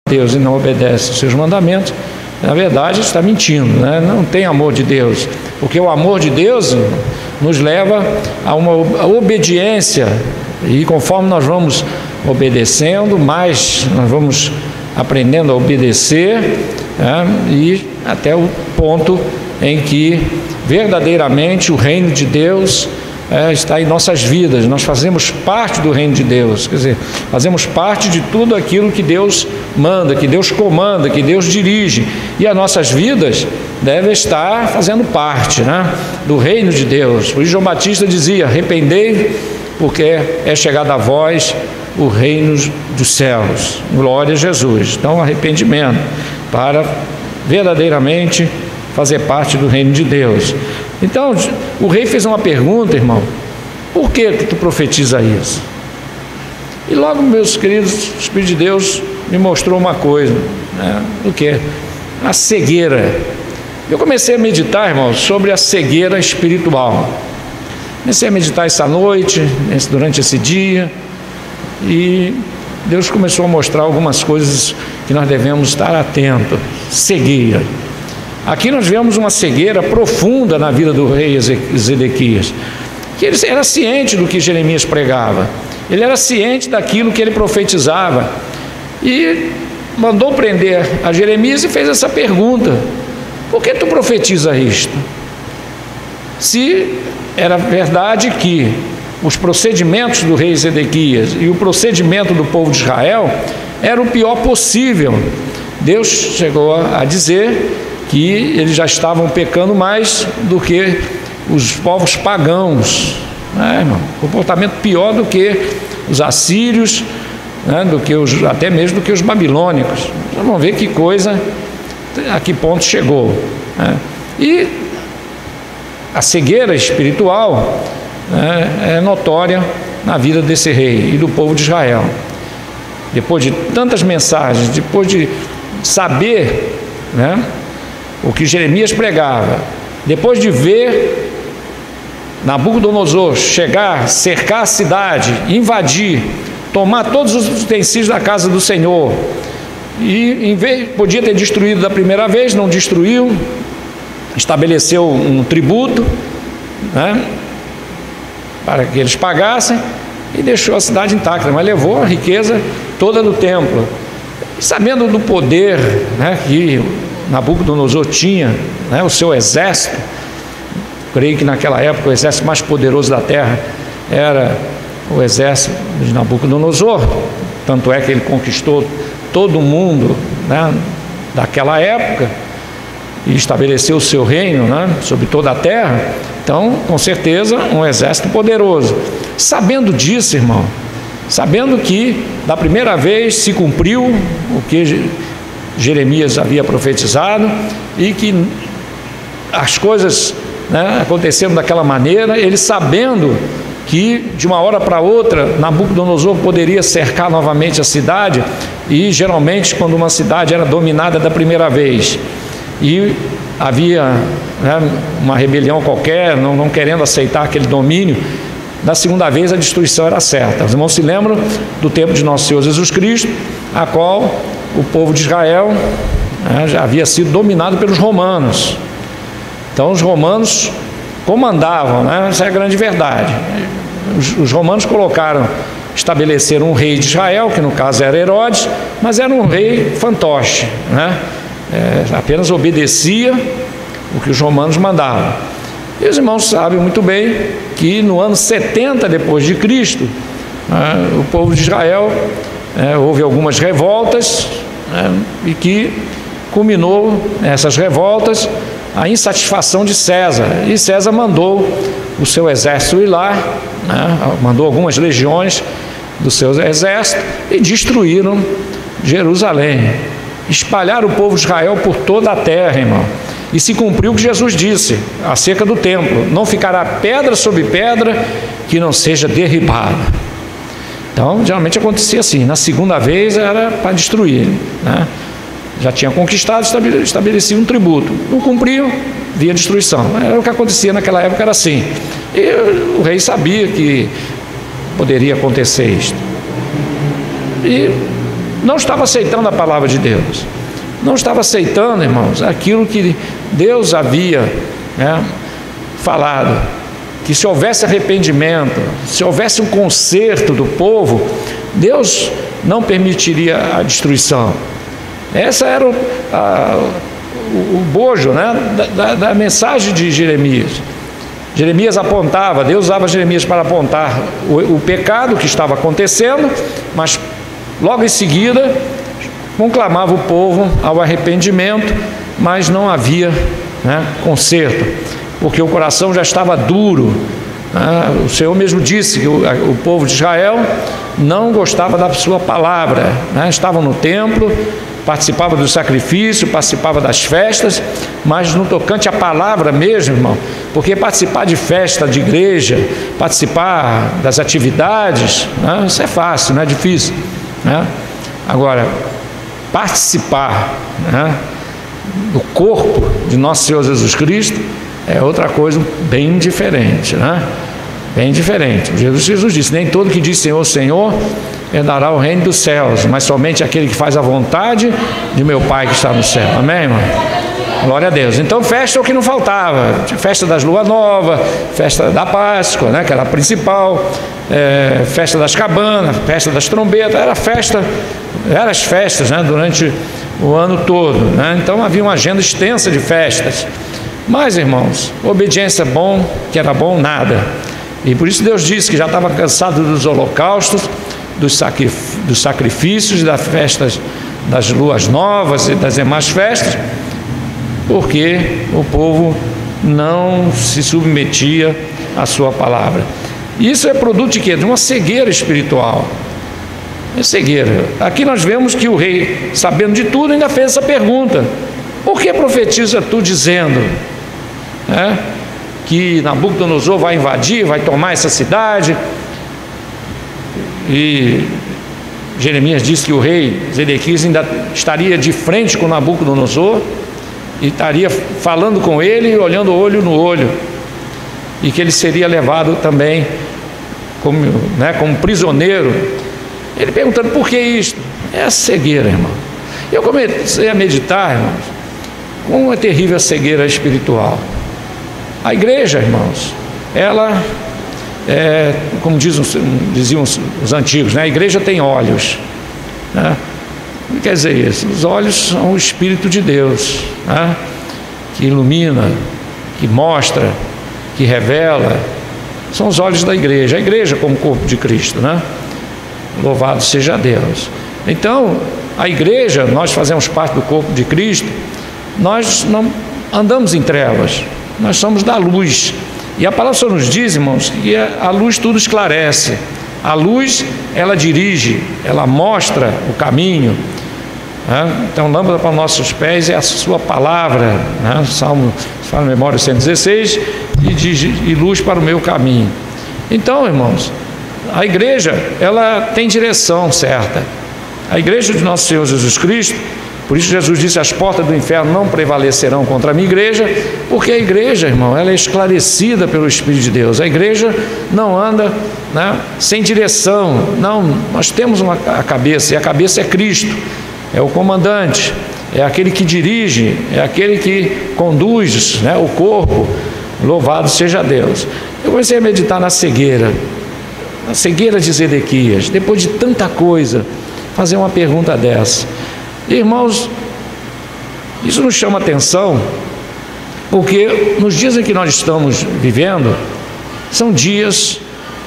Deus e não obedece os seus mandamentos, na verdade está mentindo, né? Não tem amor de Deus, porque o amor de Deus nos leva a uma obediência, e conforme nós vamos obedecendo, mais nós vamos aprendendo a obedecer, né? E até o ponto em que verdadeiramente o reino de Deus está em nossas vidas. Nós fazemos parte do reino de Deus, quer dizer, fazemos parte de tudo aquilo que Deus manda, que Deus comanda, que Deus dirige, e as nossas vidas devem estar fazendo parte, né, do reino de Deus. Por isso João Batista dizia: arrependei, porque é chegado a vós o reino dos céus. Glória a Jesus. Então, arrependimento para verdadeiramente fazer parte do reino de Deus. Então, o rei fez uma pergunta, irmão: por que tu profetiza isso? E logo, meus queridos, o Espírito de Deus me mostrou uma coisa, né? O que? A cegueira. Eu comecei a meditar, irmão, sobre a cegueira espiritual. Comecei a meditar essa noite, durante esse dia, e Deus começou a mostrar algumas coisas que nós devemos estar atentos. Cegueira. Aqui nós vemos uma cegueira profunda na vida do rei Zedequias, que ele era ciente do que Jeremias pregava, ele era ciente daquilo que ele profetizava, e mandou prender a Jeremias e fez essa pergunta: por que tu profetiza isto? Se era verdade que os procedimentos do rei Zedequias e o procedimento do povo de Israel era o pior possível, Deus chegou a dizer que eles já estavam pecando mais do que os povos pagãos, né, irmão? Comportamento pior do que os assírios, né, do que até mesmo do que os babilônicos. Vamos ver que coisa, a que ponto chegou, né? E a cegueira espiritual, né, é notória na vida desse rei e do povo de Israel. Depois de tantas mensagens, depois de saber, né, o que Jeremias pregava, depois de ver Nabucodonosor chegar, cercar a cidade, invadir, tomar todos os utensílios da casa do Senhor, e em vez, podia ter destruído da primeira vez, não destruiu, estabeleceu um tributo, né, para que eles pagassem, e deixou a cidade intacta, mas levou a riqueza toda do templo. E sabendo do poder, né, que Nabucodonosor tinha, né, o seu exército, creio que naquela época o exército mais poderoso da terra era o exército de Nabucodonosor, tanto é que ele conquistou todo o mundo, né, daquela época, e estabeleceu o seu reino, né, sobre toda a terra. Então, com certeza, um exército poderoso. Sabendo disso, irmão, sabendo que da primeira vez se cumpriu o que Jeremias havia profetizado, e que as coisas, né, aconteceram daquela maneira, ele sabendo que de uma hora para outra Nabucodonosor poderia cercar novamente a cidade, e geralmente quando uma cidade era dominada da primeira vez e havia, né, uma rebelião qualquer, não querendo aceitar aquele domínio, da segunda vez a destruição era certa. Os irmãos se lembram do tempo de nosso Senhor Jesus Cristo, a qual o povo de Israel, né, já havia sido dominado pelos romanos. Então os romanos comandavam, né? Essa é a grande verdade. Os romanos estabeleceram um rei de Israel, que no caso era Herodes, mas era um rei fantoche, né? Apenas obedecia o que os romanos mandavam. E os irmãos sabem muito bem que no ano 70 depois de Cristo, o povo de Israel, houve algumas revoltas, e que culminou essas revoltas a insatisfação de César, e César mandou o seu exército ir lá, né, mandou algumas legiões do seu exército e destruíram Jerusalém, espalharam o povo de Israel por toda a terra, irmão. E se cumpriu o que Jesus disse acerca do templo: não ficará pedra sobre pedra que não seja derribada. Então, geralmente acontecia assim, na segunda vez era para destruir, né? Já tinha conquistado, estabelecia um tributo, não cumpriu, via destruição. Era o que acontecia naquela época, era assim. E o rei sabia que poderia acontecer isto. E não estava aceitando a palavra de Deus, não estava aceitando, irmãos, aquilo que Deus havia, né, falado, que se houvesse arrependimento, se houvesse um conserto do povo, Deus não permitiria a destruição. Essa era o bojo, né, da mensagem de Jeremias. Jeremias apontava, Deus usava Jeremias para apontar o pecado que estava acontecendo, mas logo em seguida conclamava o povo ao arrependimento, mas não havia, né, conserto, porque o coração já estava duro. O Senhor mesmo disse que o povo de Israel não gostava da sua palavra, né? Estavam no templo, participava do sacrifício, participava das festas, mas no tocante à palavra mesmo, irmão, porque participar de festa de igreja, participar das atividades, né, isso é fácil, não é difícil, né? Agora, participar, né, do corpo de nosso Senhor Jesus Cristo é outra coisa bem diferente, né? Bem diferente. Jesus disse: nem todo que diz Senhor, Senhor herdará o reino dos céus, mas somente aquele que faz a vontade de meu Pai que está no céu. Amém, irmão? Glória a Deus. Então, festa é o que não faltava. Festa das luas novas, festa da Páscoa, né, que era a principal, festa das cabanas, festa das trombetas, eram as festas, né, durante o ano todo, né? Então havia uma agenda extensa de festas. Mas, irmãos, obediência é bom, que era bom nada. E por isso Deus disse que já estava cansado dos holocaustos, dos sacrifícios, das festas das luas novas e das demais festas, porque o povo não se submetia à sua palavra. Isso é produto de quê? De uma cegueira espiritual. É cegueira. Aqui nós vemos que o rei, sabendo de tudo, ainda fez essa pergunta: por que profetiza tu dizendo, né, que Nabucodonosor vai invadir, vai tomar essa cidade? E Jeremias disse que o rei Zedequias ainda estaria de frente com Nabucodonosor e estaria falando com ele, olhando olho no olho, e que ele seria levado também como prisioneiro. Ele perguntando: por que isto? É a cegueira, irmão. Eu comecei a meditar, irmãos, como é terrível a cegueira espiritual. A igreja, irmãos, ela como diziam os antigos, né? A igreja tem olhos, né? O que quer dizer isso? Os olhos são o Espírito de Deus, né, que ilumina, que mostra, que revela. São os olhos da igreja, a igreja como corpo de Cristo, né? Louvado seja Deus. Então, a igreja, nós fazemos parte do corpo de Cristo, nós não andamos em trevas, nós somos da luz. E a palavra só nos diz, irmãos, que a luz tudo esclarece. A luz, ela dirige, ela mostra o caminho, né? Então, lâmpada para os nossos pés é a sua palavra, né? Salmo, se fala em memória 116, e luz para o meu caminho. Então, irmãos, a igreja, ela tem direção certa. A igreja de nosso Senhor Jesus Cristo, por isso Jesus disse: as portas do inferno não prevalecerão contra a minha igreja, porque a igreja, irmão, ela é esclarecida pelo Espírito de Deus. A igreja não anda, né, sem direção. Não, nós temos a cabeça, e a cabeça é Cristo, é o comandante, é aquele que dirige, é aquele que conduz, né, o corpo. Louvado seja Deus. Eu comecei a meditar na cegueira de Zedequias. Depois de tanta coisa, fazer uma pergunta dessa. Irmãos, isso nos chama atenção, porque nos dias em que nós estamos vivendo, são dias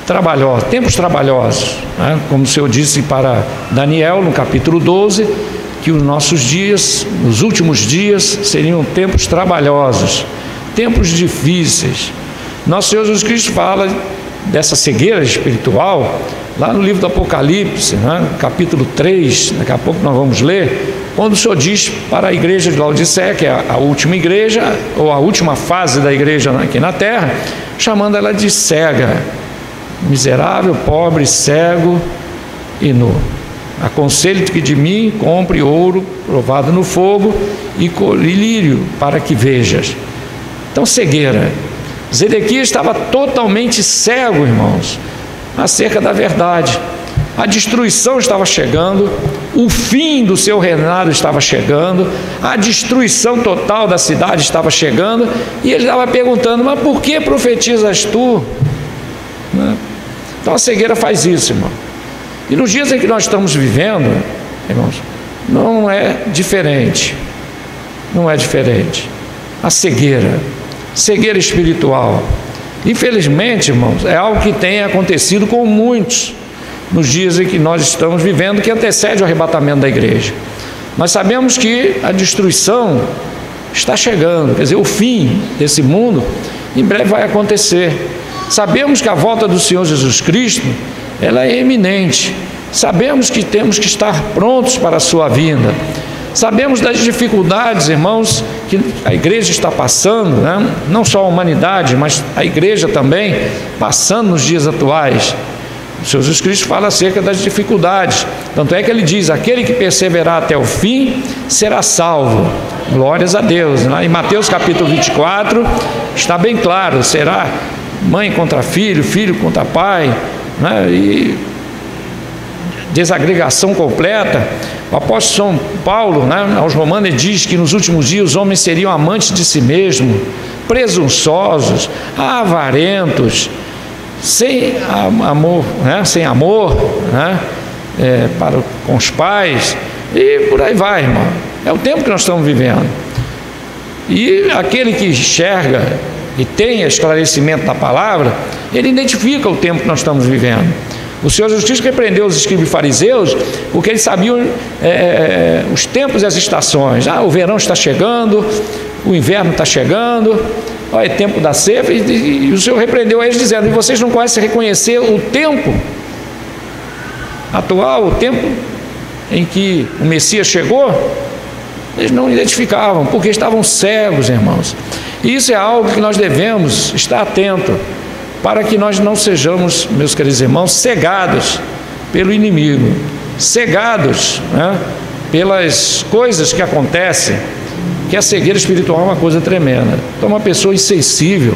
trabalhosos, tempos trabalhosos, né? Como o Senhor disse para Daniel no capítulo 12, que os nossos dias, os últimos dias, seriam tempos trabalhosos, tempos difíceis. Nosso Senhor Jesus Cristo fala dessa cegueira espiritual lá no livro do Apocalipse, né, capítulo 3, daqui a pouco nós vamos ler, quando o Senhor diz para a igreja de Laodiceia, que é a última igreja, ou a última fase da igreja aqui na terra, chamando ela de cega, miserável, pobre, cego e nu. Aconselho-te que de mim compre ouro provado no fogo e colírio para que vejas. Então, cegueira. Zedequias estava totalmente cego, irmãos, acerca da verdade. A destruição estava chegando, o fim do seu reinado estava chegando, a destruição total da cidade estava chegando, e ele estava perguntando: mas por que profetizas tu? Então a cegueira faz isso, irmão. E nos dias em que nós estamos vivendo, irmãos, não é diferente. Não é diferente. A cegueira espiritual, infelizmente, irmãos, é algo que tem acontecido com muitos nos dias em que nós estamos vivendo, que antecede o arrebatamento da igreja. Nós sabemos que a destruição está chegando, quer dizer, o fim desse mundo em breve vai acontecer. Sabemos que a volta do Senhor Jesus Cristo, ela é iminente. Sabemos que temos que estar prontos para a sua vinda. Sabemos das dificuldades, irmãos, que a igreja está passando, né? Não só a humanidade, mas a igreja também, passando nos dias atuais. O Senhor Jesus Cristo fala acerca das dificuldades. Tanto é que ele diz: aquele que perseverar até o fim será salvo. Glórias a Deus. Em Mateus capítulo 24 está bem claro: será mãe contra filho, filho contra pai, né? E desagregação completa. O apóstolo São Paulo, né, aos Romanos, diz que nos últimos dias os homens seriam amantes de si mesmos, presunçosos, avarentos, sem amor, né, com os pais, e por aí vai, irmão. É o tempo que nós estamos vivendo. E aquele que enxerga e tem esclarecimento da palavra, ele identifica o tempo que nós estamos vivendo. O Senhor Jesus Cristo repreendeu os escribas e fariseus, porque eles sabiam os tempos e as estações. O verão está chegando, o inverno está chegando, é tempo da ceifa, e o Senhor repreendeu a eles dizendo: e vocês não conhecem reconhecer o tempo atual, o tempo em que o Messias chegou? Eles não identificavam, porque estavam cegos, irmãos. E isso é algo que nós devemos estar atentos, para que nós não sejamos, meus queridos irmãos, cegados pelo inimigo, cegados, né, pelas coisas que acontecem, que a cegueira espiritual é uma coisa tremenda. Então, uma pessoa insensível,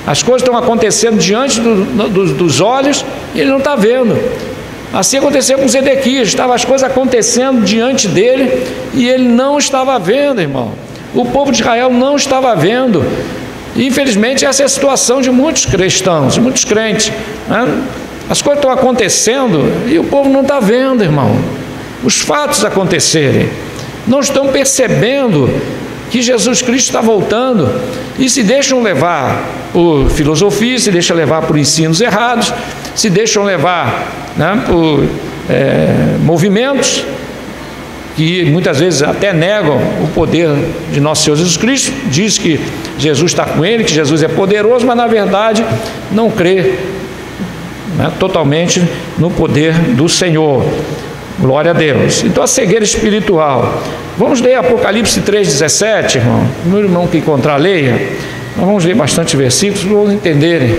as coisas estão acontecendo diante dos olhos, e ele não está vendo. Assim aconteceu com Zedequias, estavam as coisas acontecendo diante dele, e ele não estava vendo, irmão. O povo de Israel não estava vendo. E, infelizmente, essa é a situação de muitos cristãos, de muitos crentes, né? As coisas estão acontecendo e o povo não está vendo, irmão, os fatos acontecerem. Não estão percebendo que Jesus Cristo está voltando, e se deixam levar por filosofia, se deixam levar por ensinos errados, se deixam levar, né, por movimentos que muitas vezes até negam o poder de nosso Senhor Jesus Cristo. Diz que Jesus está com ele, que Jesus é poderoso, mas na verdade não crê, né, totalmente no poder do Senhor. Glória a Deus. Então, a cegueira espiritual. Vamos ler Apocalipse 3,17, irmão. Meu irmão que encontrar, leia. Nós vamos ler bastante versículos para vocês entenderem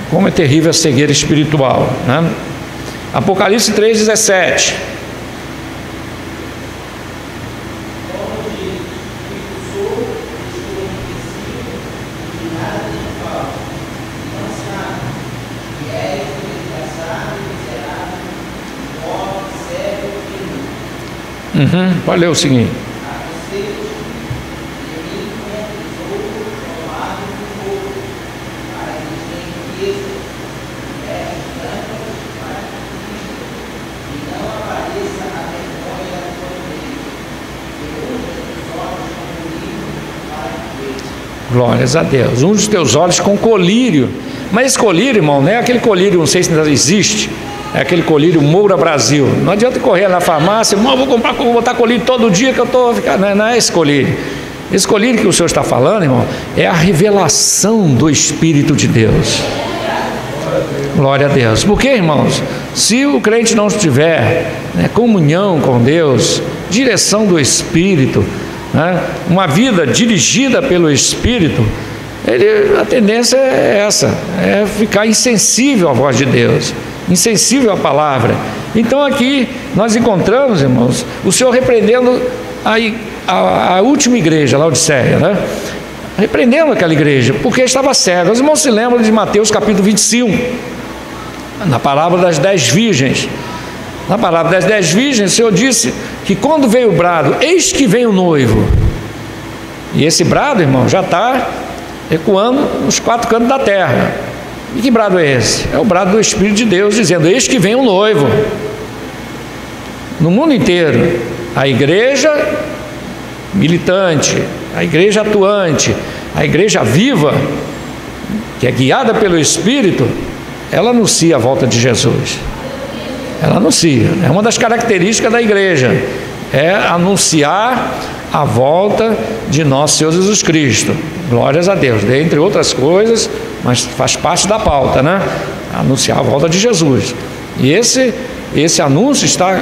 como é terrível a cegueira espiritual, né? Apocalipse 3,17. Pode ler o seguinte: glórias a Deus. Um dos teus olhos com colírio. Mas esse colírio, irmão, não é aquele colírio, não sei se ainda existe, é aquele colírio Moura Brasil. Não adianta correr na farmácia: irmão, vou botar colírio todo dia que eu estou ficando. Não é esse colírio. Esse colírio que o Senhor está falando, irmão, é a revelação do Espírito de Deus. Glória a Deus. Porque, irmãos, se o crente não tiver, né, comunhão com Deus, direção do Espírito, né, uma vida dirigida pelo Espírito, a tendência é essa, é ficar insensível à voz de Deus, insensível à palavra. Então aqui nós encontramos, irmãos, o Senhor repreendendo a última igreja, Laodiceia, né? Repreendendo aquela igreja, porque estava cega. Os irmãos se lembram de Mateus capítulo 25, na parábola das 10 virgens. Na palavra das 10 virgens, o Senhor disse que quando veio o brado, eis que vem o noivo. E esse brado, irmão, já está ecoando nos 4 cantos da terra. E que brado é esse? É o brado do Espírito de Deus, dizendo, eis que vem o noivo. No mundo inteiro, a igreja militante, a igreja atuante, a igreja viva, que é guiada pelo Espírito, ela anuncia a volta de Jesus. Ela anuncia, é uma das características da igreja, é anunciar a volta de nosso Senhor Jesus Cristo. Glórias a Deus, dentre outras coisas, mas faz parte da pauta, né? Anunciar a volta de Jesus. E esse anúncio está,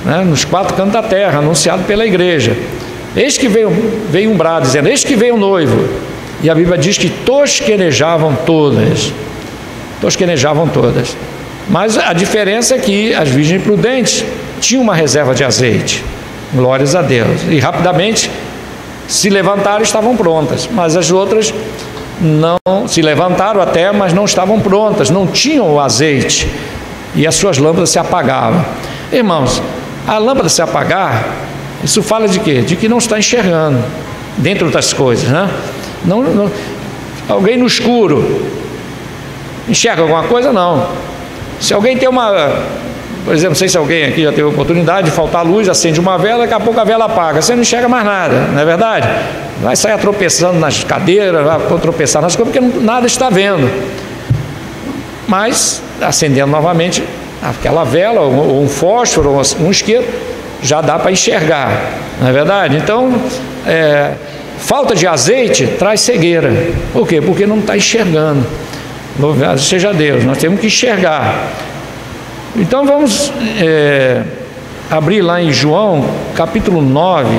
né, nos 4 cantos da terra, anunciado pela igreja. Eis que veio um brado dizendo, eis que veio o noivo. E a Bíblia diz que tosquenejavam todas. Tosquenejavam todas. Mas a diferença é que as virgens prudentes tinham uma reserva de azeite. Glórias a Deus. E rapidamente se levantaram e estavam prontas. Mas as outras não se levantaram até, mas não estavam prontas, não tinham o azeite. E as suas lâmpadas se apagavam. Irmãos, a lâmpada se apagar, isso fala de quê? De que não está enxergando, dentre outras coisas, né? Alguém no escuro enxerga alguma coisa? Não. Se alguém tem por exemplo, não sei se alguém aqui já teve a oportunidade de faltar luz, acende uma vela, daqui a pouco a vela apaga, você não enxerga mais nada, não é verdade? Vai sair tropeçando nas cadeiras, vai tropeçar nas coisas, porque nada está vendo. Mas, acendendo novamente aquela vela, ou um fósforo, ou um isqueiro, já dá para enxergar, não é verdade? Então, falta de azeite traz cegueira. Por quê? Porque não está enxergando. Louvado seja Deus, nós temos que enxergar. Então vamos abrir lá em João, capítulo 9,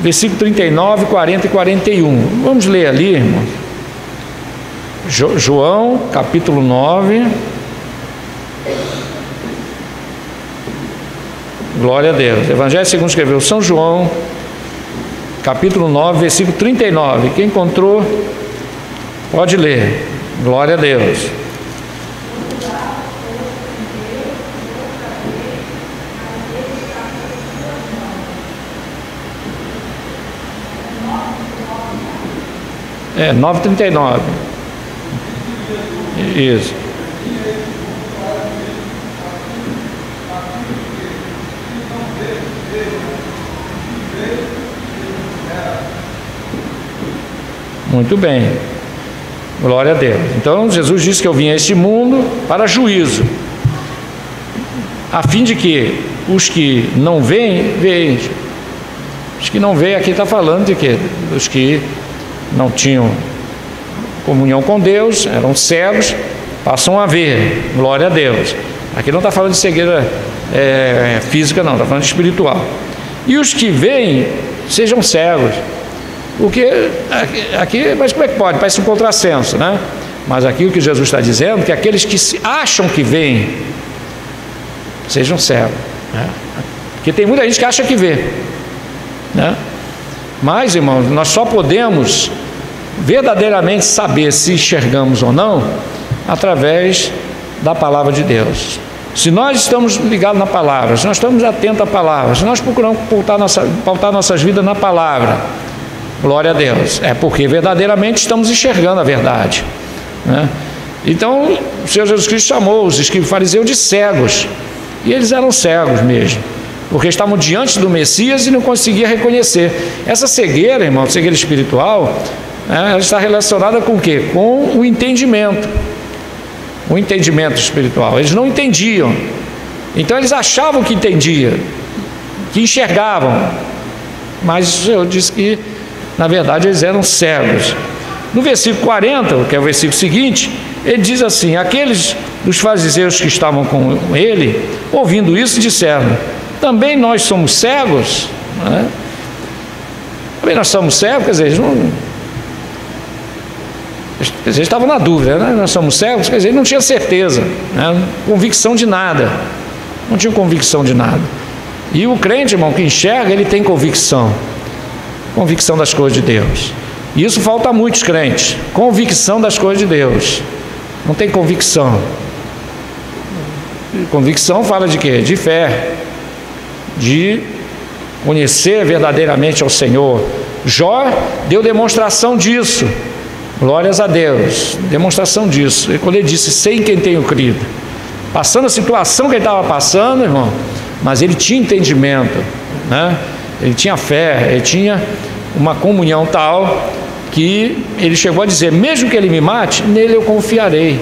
versículo 39, 40 e 41. Vamos ler ali, irmãos. João, capítulo 9. Glória a Deus. Evangelho segundo escreveu São João, capítulo 9, versículo 39. Quem encontrou, pode ler. Glória a Deus. É, 9:39. Isso. Muito bem. Glória a Deus. Então Jesus disse que eu vim a este mundo para juízo, a fim de que os que não veem, vejam. Os que não veem, aqui está falando de quê? Os que não tinham comunhão com Deus, eram cegos, passam a ver. Glória a Deus. Aqui não está falando de cegueira física, não, está falando de espiritual. E os que veem, sejam cegos. Porque aqui, mas como é que pode? Parece um contrassenso, né? Mas aqui o que Jesus está dizendo é que aqueles que acham que veem, sejam cegos, né? Porque tem muita gente que acha que vê, né? Mas, irmãos, nós só podemos verdadeiramente saber se enxergamos ou não através da palavra de Deus. Se nós estamos ligados na palavra, se nós estamos atentos à palavra, se nós procuramos pautar nossas vidas na palavra, glória a Deus, é porque verdadeiramente estamos enxergando a verdade, né? Então o Senhor Jesus Cristo chamou os escribas e fariseus de cegos, e eles eram cegos mesmo, porque estavam diante do Messias e não conseguiam reconhecer. Essa cegueira, irmão, cegueira espiritual, ela está relacionada com o quê? Com o entendimento espiritual. Eles não entendiam, então eles achavam que entendiam, que enxergavam, mas o Senhor disse que na verdade eles eram cegos. No versículo 40, que é o versículo seguinte, ele diz assim: aqueles dos fariseus que estavam com ele, ouvindo isso, disseram: também nós somos cegos, né? Também nós somos cegos, quer dizer, eles estavam na dúvida, né? Nós somos cegos, quer dizer, ele não tinha certeza, né? Convicção de nada, não tinha convicção de nada. E o crente, irmão, que enxerga, ele tem convicção das coisas de Deus. E isso falta a muitos crentes, convicção das coisas de Deus. Não tem convicção. Convicção fala de quê? De fé, de conhecer verdadeiramente ao Senhor. Jó deu demonstração disso, glórias a Deus, demonstração disso. E quando ele disse, sei em quem tenho crido, passando a situação que ele estava passando, irmão, mas ele tinha entendimento, né? Ele tinha fé, ele tinha uma comunhão tal que ele chegou a dizer, mesmo que ele me mate, nele eu confiarei.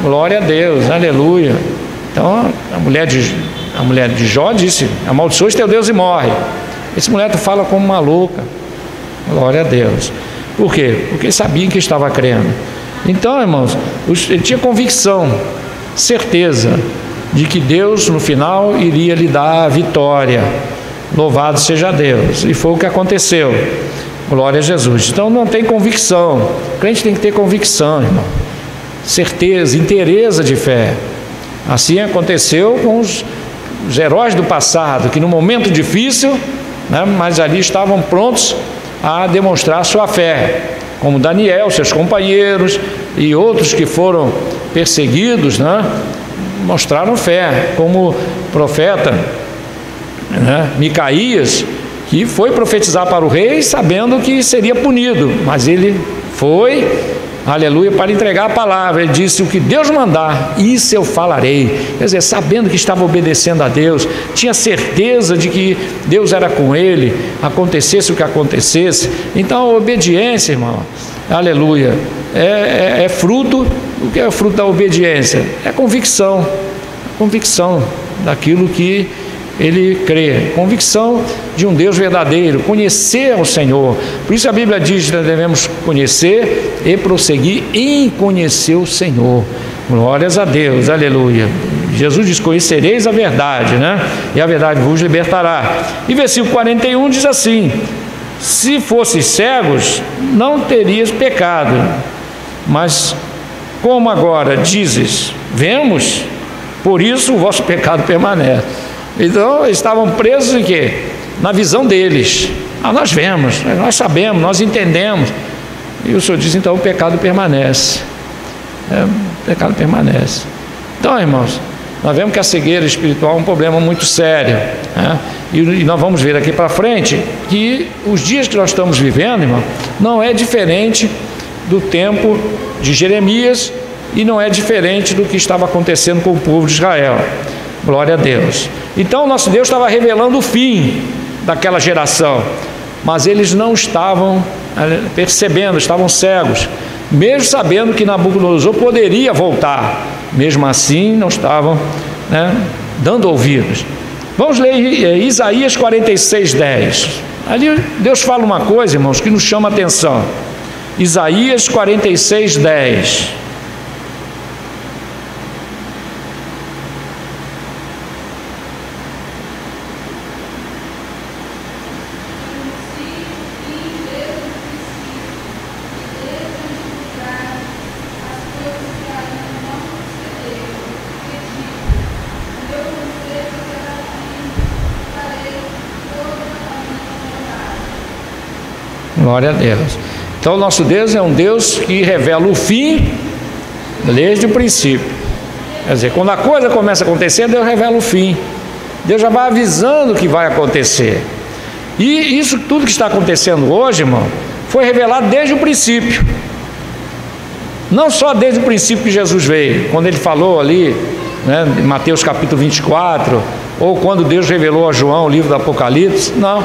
Glória a Deus, aleluia. Então a mulher de Jó disse, amaldiçoa teu Deus e morre. Essa mulher tu fala como uma louca. Glória a Deus. Por quê? Porque ele sabia que estava crendo. Então, irmãos, ele tinha convicção, certeza de que Deus no final iria lhe dar a vitória. Louvado seja Deus. E foi o que aconteceu. Glória a Jesus. Então não tem convicção. O crente tem que ter convicção, irmão. Certeza, inteireza de fé. Assim aconteceu com os heróis do passado, que no momento difícil, né, mas ali estavam prontos a demonstrar sua fé, como Daniel, seus companheiros e outros que foram perseguidos, né, mostraram fé, como o profeta, né, Micaías, que foi profetizar para o rei sabendo que seria punido, mas ele foi, aleluia, para entregar a palavra. Ele disse, o que Deus mandar, isso eu falarei. Quer dizer, sabendo que estava obedecendo a Deus, tinha certeza de que Deus era com ele, acontecesse o que acontecesse. Então a obediência, irmão, aleluia, é fruto. O que é o fruto da obediência? É convicção daquilo que ele crê, convicção de um Deus verdadeiro, conhecer o Senhor. Por isso a Bíblia diz que nós devemos conhecer e prosseguir em conhecer o Senhor. Glórias a Deus, aleluia. Jesus diz, conhecereis a verdade, né? E a verdade vos libertará. E versículo 41 diz assim, se fosses cegos, não terias pecado, mas como agora dizes, vemos, por isso o vosso pecado permanece. Então, eles estavam presos em quê? Na visão deles. Nós vemos, nós sabemos, nós entendemos. E o Senhor diz, então, o pecado permanece. O pecado permanece. Então, irmãos, nós vemos que a cegueira espiritual é um problema muito sério, né? E nós vamos ver aqui para frente que os dias que nós estamos vivendo, irmão, não é diferente do tempo de Jeremias e não é diferente do que estava acontecendo com o povo de Israel. Glória a Deus. Então nosso Deus estava revelando o fim daquela geração, mas eles não estavam percebendo, estavam cegos, mesmo sabendo que Nabucodonosor poderia voltar, mesmo assim não estavam, né, dando ouvidos. Vamos ler Isaías 46:10. Ali Deus fala uma coisa, irmãos, que nos chama a atenção. Isaías 46:10. Glória a Deus. Então o nosso Deus é um Deus que revela o fim desde o princípio. Quer dizer, quando a coisa começa a acontecer, Deus revela o fim. Deus já vai avisando o que vai acontecer. E isso tudo que está acontecendo hoje, irmão, foi revelado desde o princípio. Não só desde o princípio que Jesus veio, quando ele falou ali, né, em Mateus capítulo 24, ou quando Deus revelou a João o livro do Apocalipse. Não,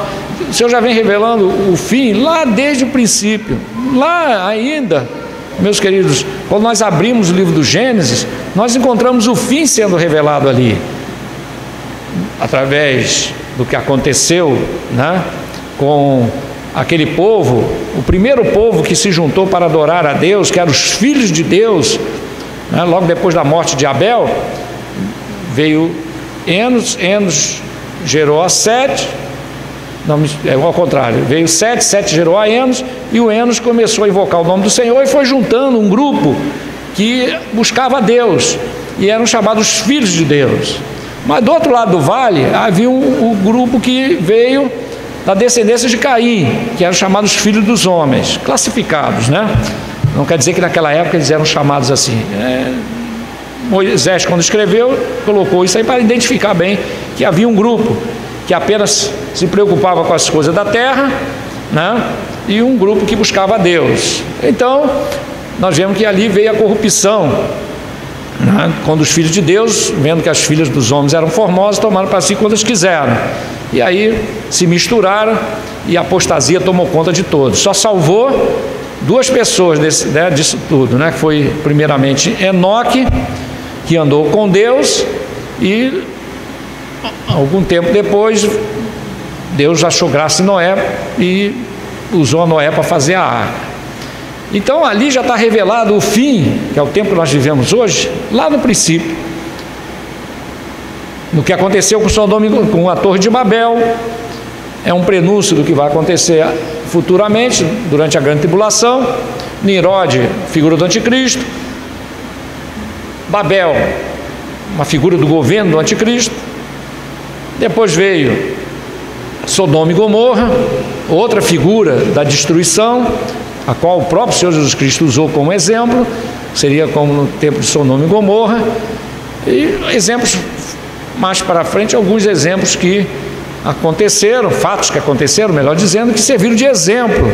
o Senhor já vem revelando o fim lá desde o princípio. Lá ainda, meus queridos, quando nós abrimos o livro do Gênesis, nós encontramos o fim sendo revelado ali, através do que aconteceu, né, com aquele povo, o primeiro povo que se juntou para adorar a Deus, que eram os filhos de Deus, né, logo depois da morte de Abel, veio Enos gerou a Sete, não, ao contrário, veio Sete gerou a Enos, e o Enos começou a invocar o nome do Senhor e foi juntando um grupo que buscava Deus, e eram chamados filhos de Deus. Mas do outro lado do vale havia um grupo que veio da descendência de Caim, que eram chamados filhos dos homens, classificados, né? Não quer dizer que naquela época eles eram chamados assim, Moisés, quando escreveu, colocou isso aí para identificar bem que havia um grupo que apenas se preocupava com as coisas da terra, né? E um grupo que buscava a Deus. Então, nós vemos que ali veio a corrupção, né? Quando os filhos de Deus, vendo que as filhas dos homens eram formosas, tomaram para si quantas quiseram. E aí se misturaram e a apostasia tomou conta de todos. Só salvou duas pessoas disso tudo, né? Foi primeiramente Enoque, que andou com Deus, e algum tempo depois Deus achou graça em Noé e usou a Noé para fazer a arca. Então ali já está revelado o fim, que é o tempo que nós vivemos hoje, lá no princípio. No que aconteceu com Sodoma, com a Torre de Babel, é um prenúncio do que vai acontecer futuramente, durante a grande tribulação. Nimrod, figura do anticristo. Babel, uma figura do governo do anticristo. Depois veio Sodoma e Gomorra, outra figura da destruição, a qual o próprio Senhor Jesus Cristo usou como exemplo, seria como no tempo de Sodoma e Gomorra. E exemplos mais para frente, alguns exemplos que aconteceram, fatos que aconteceram, melhor dizendo, que serviram de exemplo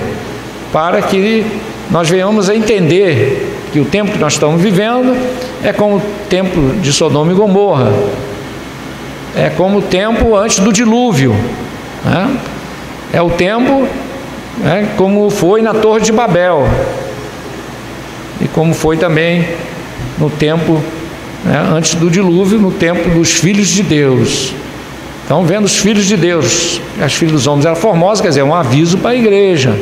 para que nós venhamos a entender que o tempo que nós estamos vivendo é como o tempo de Sodoma e Gomorra, é como o tempo antes do dilúvio, né? É o tempo, né, como foi na Torre de Babel e como foi também no tempo, né, antes do dilúvio, no tempo dos filhos de Deus. Então, vendo os filhos de Deus, as filhas dos homens eram formosas, quer dizer, é um aviso para a igreja.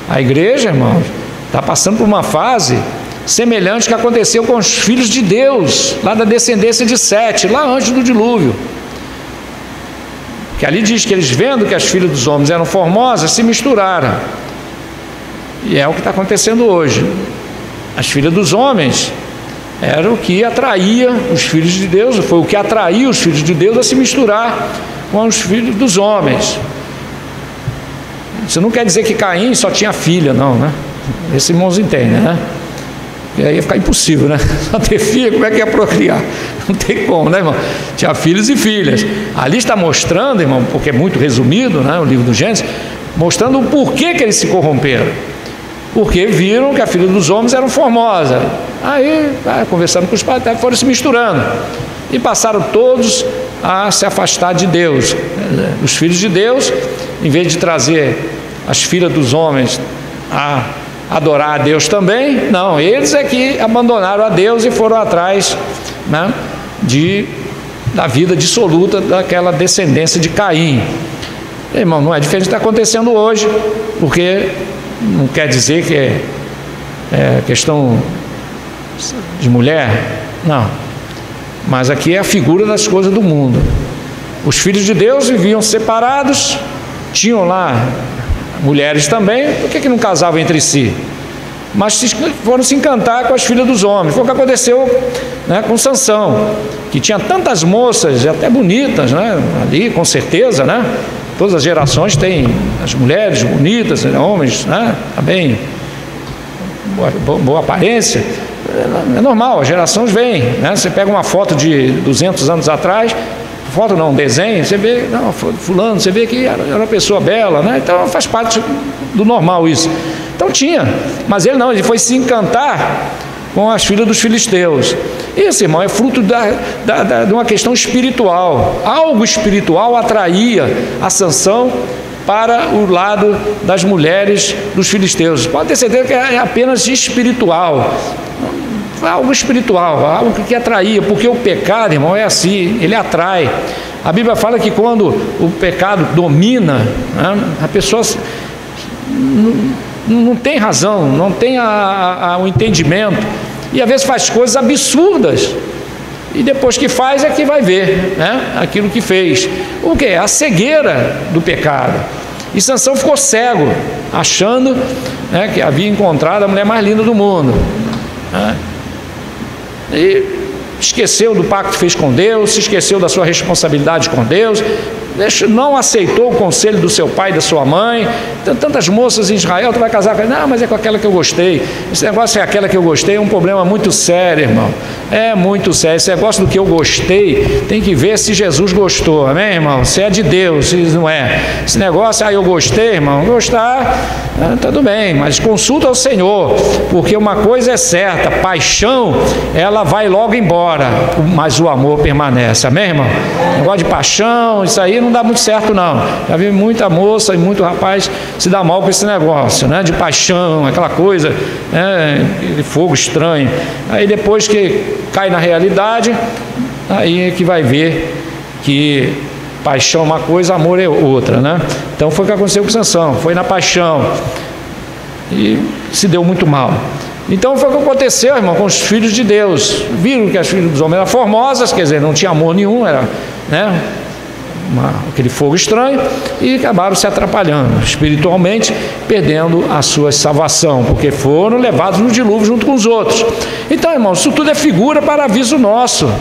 A igreja, irmãos, está passando por uma fase semelhante que aconteceu com os filhos de Deus, lá da descendência de Sete, lá antes do dilúvio. Que ali diz que eles, vendo que as filhas dos homens eram formosas, se misturaram. E é o que está acontecendo hoje. As filhas dos homens era o que atraía os filhos de Deus, foi o que atraía os filhos de Deus a se misturar com os filhos dos homens. Isso não quer dizer que Caim só tinha filha, não, né? Esse irmãos entendem, né? E aí ia ficar impossível, né? Só ter filha, como é que ia procriar? Não tem como, né, irmão? Tinha filhos e filhas. Ali está mostrando, irmão, porque é muito resumido, né, o livro do Gênesis, mostrando o porquê que eles se corromperam. Porque viram que a filha dos homens eram formosas. Aí, conversando com os pais, foram se misturando. E passaram todos a se afastar de Deus. Os filhos de Deus, em vez de trazer as filhas dos homens a adorar a Deus também, não, eles é que abandonaram a Deus e foram atrás, né, da vida dissoluta daquela descendência de Caim. Irmão, não é diferente do que está acontecendo hoje, porque não quer dizer que é questão de mulher, não, mas aqui é a figura das coisas do mundo. Os filhos de Deus viviam separados, tinham lá mulheres também, por que não casavam entre si? Mas foram se encantar com as filhas dos homens. Foi o que aconteceu, né, com Sansão, que tinha tantas moças, até bonitas, né, ali, com certeza, né? Todas as gerações têm as mulheres bonitas, homens, né, também boa aparência. É normal, as gerações vêm, né? Você pega uma foto de 200 anos atrás, foto não, um desenho, você vê, não, fulano, você vê que era uma pessoa bela, né? Então faz parte do normal isso. Então tinha, mas ele não, ele foi se encantar com as filhas dos filisteus. Isso, irmão, é fruto de uma questão espiritual. Algo espiritual atraía a Sansão para o lado das mulheres dos filisteus. Pode ter certeza que é apenas espiritual. Algo espiritual, algo que atraía, porque o pecado, irmão, é assim, ele atrai. A Bíblia fala que quando o pecado domina, né, a pessoa não tem razão, não tem o entendimento, e às vezes faz coisas absurdas, e depois que faz é que vai ver, né, aquilo que fez. O que? A cegueira do pecado. E Sansão ficou cego, achando, né, que havia encontrado a mulher mais linda do mundo, né? E esqueceu do pacto que fez com Deus, se esqueceu da sua responsabilidade com Deus, não aceitou o conselho do seu pai e da sua mãe. Tem tantas moças em Israel, tu vai casar com ela, não, mas é com aquela que eu gostei. Esse negócio é aquela que eu gostei, é um problema muito sério, irmão. É muito sério. Esse negócio do que eu gostei, tem que ver se Jesus gostou, amém, irmão? Se é de Deus, se não é. Esse negócio, eu gostei, irmão, gostar, tudo bem, mas consulta ao Senhor, porque uma coisa é certa, paixão, ela vai logo embora, mas o amor permanece, amém, irmão? Negócio de paixão, isso aí não dá muito certo, não. Já vi muita moça e muito rapaz se dá mal com esse negócio, né? De paixão, aquela coisa, de fogo estranho. Aí depois que cai na realidade, aí é que vai ver que paixão é uma coisa, amor é outra, né? Então foi o que aconteceu com Sansão, foi na paixão e se deu muito mal. Então foi o que aconteceu, irmão, com os filhos de Deus. Viram que as filhas dos homens eram formosas, quer dizer, não tinha amor nenhum, era, né, aquele fogo estranho, e acabaram se atrapalhando espiritualmente, perdendo a sua salvação, porque foram levados no dilúvio junto com os outros. Então, irmão, isso tudo é figura para aviso nosso.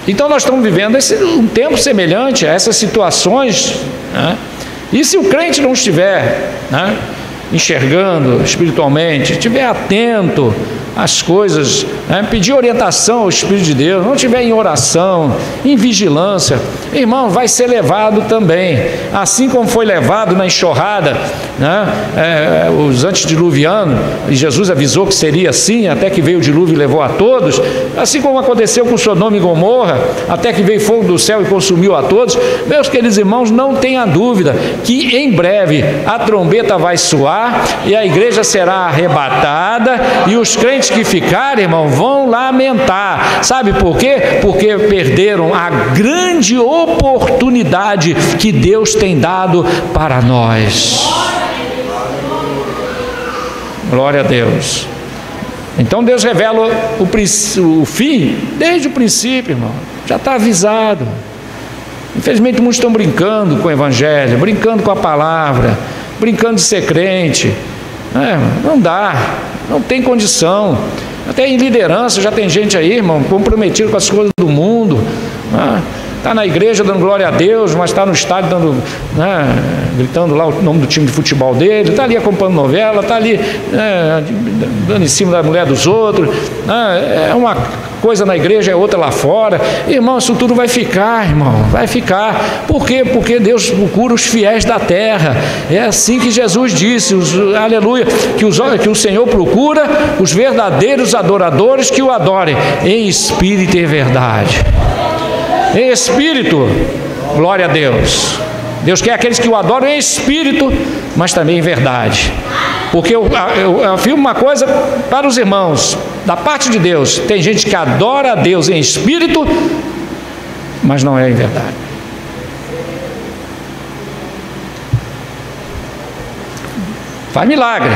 Então nós estamos vivendo um tempo semelhante a essas situações, né? E se o crente não estiver, né, enxergando espiritualmente, estiver atento às coisas, né, pedir orientação ao Espírito de Deus, não estiver em oração, em vigilância, irmão, vai ser levado também, assim como foi levado na enxurrada, né, os antediluvianos, e Jesus avisou que seria assim, até que veio o dilúvio e levou a todos, assim como aconteceu com Sodoma e Gomorra, até que veio fogo do céu e consumiu a todos. Meus queridos irmãos, não tenha dúvida que em breve a trombeta vai soar e a igreja será arrebatada, e os crentes que ficarem, irmão, vão lamentar. Sabe por quê? Porque perderam a grande oportunidade que Deus tem dado para nós. Glória a Deus. Então Deus revela o fim desde o princípio, irmão. Já está avisado. Infelizmente muitos estão brincando com o Evangelho, brincando com a palavra, brincando de ser crente. Não dá, não tem condição. Até em liderança já tem gente aí, irmão, comprometido com as coisas do mundo. Está na igreja dando glória a Deus, mas está no estádio dando, gritando lá o nome do time de futebol dele, está ali acompanhando novela, está ali dando em cima da mulher dos outros. É uma coisa na igreja, é outra lá fora. Irmão, isso tudo vai ficar, irmão, vai ficar. Por quê? Porque Deus procura os fiéis da terra. É assim que Jesus disse, aleluia, que o Senhor procura os verdadeiros adoradores que o adorem em espírito e verdade. Em espírito, glória a Deus. Deus quer aqueles que o adoram em espírito, mas também em verdade. Porque eu afirmo uma coisa para os irmãos, da parte de Deus, tem gente que adora a Deus em espírito, mas não é em verdade. Faz milagre,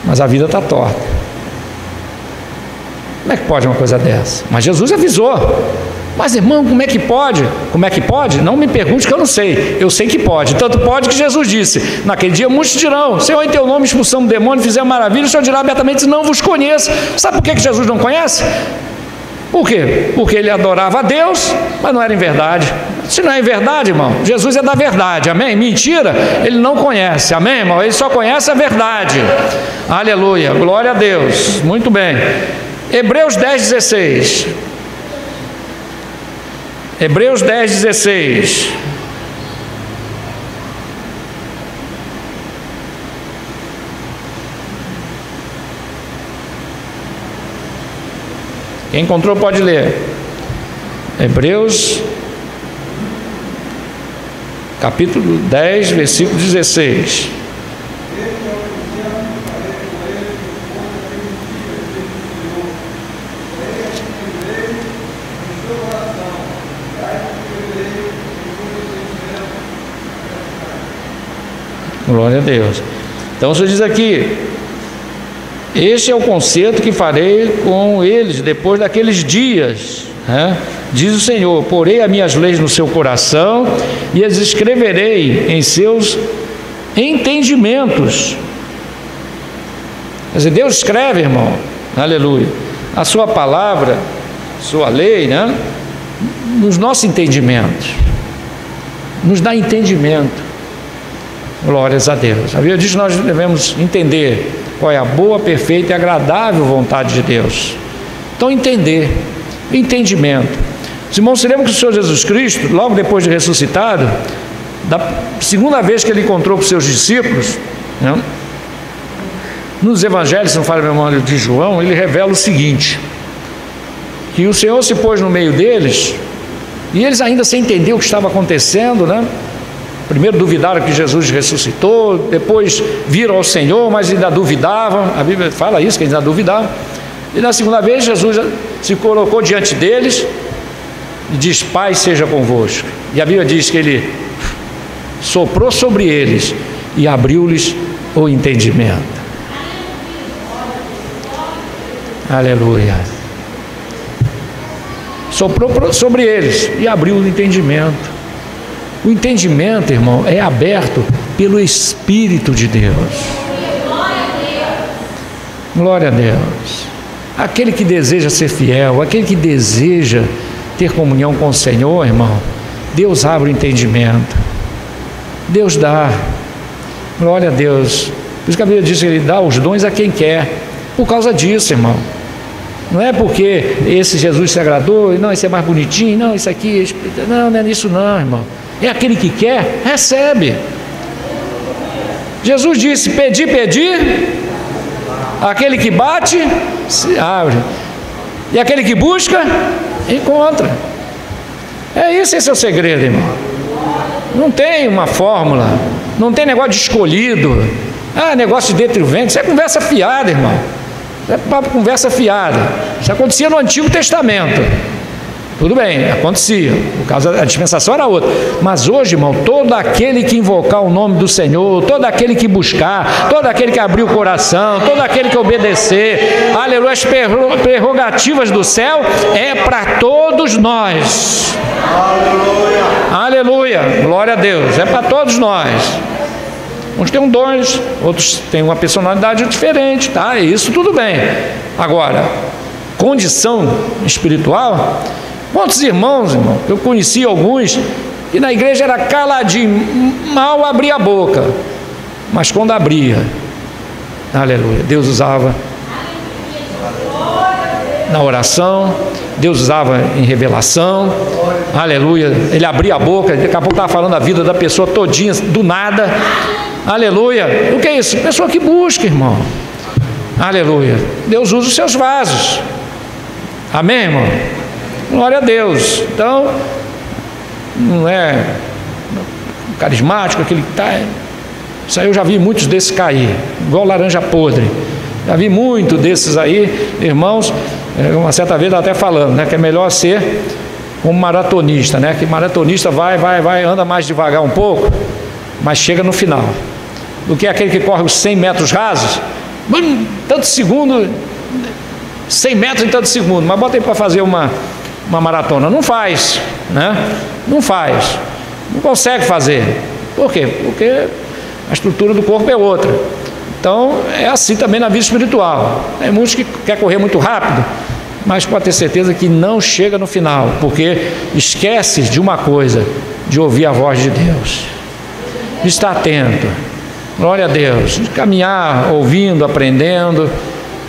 mas a vida está torta. Como é que pode uma coisa dessa? Mas Jesus avisou. Mas, irmão, como é que pode? Como é que pode? Não me pergunte que eu não sei. Eu sei que pode. Tanto pode que Jesus disse: naquele dia muitos dirão: Senhor, em teu nome expulsamos o demônio, fizemos maravilha. O Senhor dirá abertamente: não vos conheço. Sabe por que Jesus não conhece? Por quê? Porque ele adorava a Deus, mas não era em verdade. Se não é em verdade, irmão, Jesus é da verdade, amém? Mentira, ele não conhece, amém, irmão? Ele só conhece a verdade. Aleluia, glória a Deus. Muito bem. Hebreus 10:16. Hebreus 10:16. Quem encontrou pode ler. Hebreus, capítulo 10, versículo 16. Glória a Deus. Então você diz aqui: este é o concerto que farei com eles depois daqueles dias, né? Diz o Senhor: porei as minhas leis no seu coração e as escreverei em seus entendimentos. Quer dizer, Deus escreve, irmão, aleluia, a sua palavra, sua lei, né, nos nossos entendimentos. nos dá entendimento. Glórias a Deus. A Bíblia diz que nós devemos entender qual é a boa, perfeita e agradável vontade de Deus. Então, entendimento. Os irmãos, se lembram que o Senhor Jesus Cristo, logo depois de ressuscitado, da segunda vez que ele encontrou com seus discípulos, né, nos evangelhos, se não falha a memória de João, ele revela o seguinte: que o Senhor se pôs no meio deles, e eles ainda sem entender o que estava acontecendo, né? Primeiro duvidaram que Jesus ressuscitou, depois viram ao Senhor, mas ainda duvidavam. A Bíblia fala isso, que ainda duvidavam. E na segunda vez Jesus se colocou diante deles e diz: Pai seja convosco. E a Bíblia diz que ele soprou sobre eles e abriu-lhes o entendimento. Aleluia. Soprou sobre eles e abriu o entendimento. O entendimento, irmão, é aberto pelo Espírito de Deus. Glória a Deus. Aquele que deseja ser fiel, aquele que deseja ter comunhão com o Senhor, irmão, Deus abre o entendimento. Deus dá. Glória a Deus. Por isso que a Bíblia diz que Ele dá os dons a quem quer. Por causa disso, irmão. Não é porque esse Jesus se agradou, não, esse é mais bonitinho, não, isso aqui, não é nisso não, irmão. É aquele que quer, recebe. Jesus disse: pedi, aquele que bate, se abre, e aquele que busca, encontra. Esse é o segredo, irmão. Não tem uma fórmula, não tem negócio de escolhido, negócio de detrimento. Isso é conversa fiada, irmão. Isso é conversa fiada. Isso acontecia no Antigo Testamento. Tudo bem, acontecia, por causa da dispensação era outra. Mas hoje, irmão, todo aquele que invocar o nome do Senhor, todo aquele que buscar, todo aquele que abrir o coração, todo aquele que obedecer, aleluia, as prerrogativas do céu é para todos nós. Aleluia, glória a Deus, é para todos nós. Uns têm dons, outros têm uma personalidade diferente, tá? Isso tudo bem. Agora, condição espiritual. Quantos irmãos, irmão, eu conheci alguns que na igreja era caladinho, mal abria a boca, mas quando abria, aleluia, Deus usava na oração, Deus usava em revelação, aleluia, ele abria a boca, daqui a pouco estava falando a vida da pessoa todinha, do nada, aleluia. O que é isso? Pessoa que busca, irmão, aleluia. Deus usa os seus vasos, amém, irmão? Glória a Deus. Então, não é carismático, aquele que está. Isso aí eu já vi muitos desses cair, igual laranja podre. Já vi muito desses aí, irmãos. Uma certa vez até falando, né, que é melhor ser um maratonista, né? Que maratonista vai, anda mais devagar um pouco, mas chega no final. Do que aquele que corre os 100 metros rasos, tanto segundo, 100 metros em tanto segundo, mas bota aí para fazer uma maratona, não faz, né? Não faz, não consegue fazer. Por quê? Porque a estrutura do corpo é outra. Então é assim também na vida espiritual. Tem muitos que querem correr muito rápido, mas pode ter certeza que não chega no final, porque esquece de uma coisa, de ouvir a voz de Deus, de estar atento, glória a Deus, de caminhar ouvindo, aprendendo.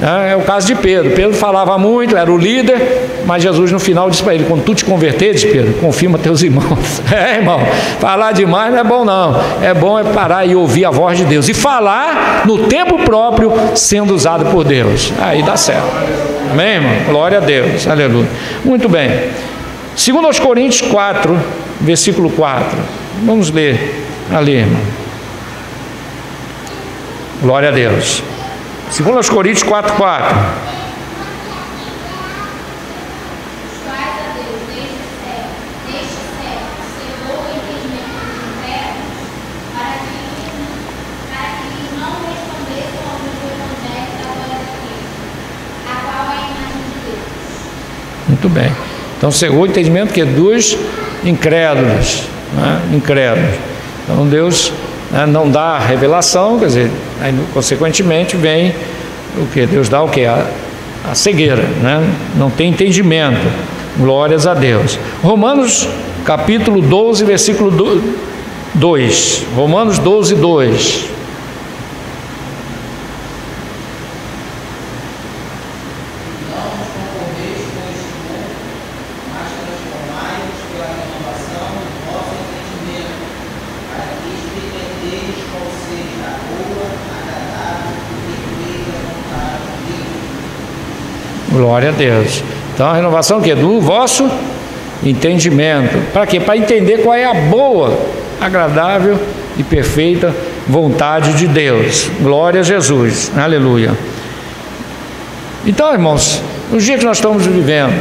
É o caso de Pedro. Pedro falava muito, era o líder, mas Jesus no final disse para ele: quando tu te converteres, Pedro, confirma teus irmãos. Irmão, falar demais não é bom não, é bom parar e ouvir a voz de Deus, e falar no tempo próprio, sendo usado por Deus, aí dá certo, amém, irmão? Glória a Deus, aleluia. Muito bem, 2 Coríntios 4, versículo 4, vamos ler ali, irmão. Glória a Deus. 2 Coríntios 4:4. Muito bem. Então, cegou o entendimento que dos incrédulos, né? Incrédulos. Então, Deus, né, não dá a revelação, quer dizer, aí, consequentemente, vem o que? Deus dá o que? A cegueira, né? Não tem entendimento. Glórias a Deus. Romanos capítulo 12, versículo 2. Romanos 12, 2. Glória a Deus. Então a renovação que é do vosso entendimento. Para quê? Para entender qual é a boa, agradável e perfeita vontade de Deus. Glória a Jesus. Aleluia. Então, irmãos, os dias que nós estamos vivendo,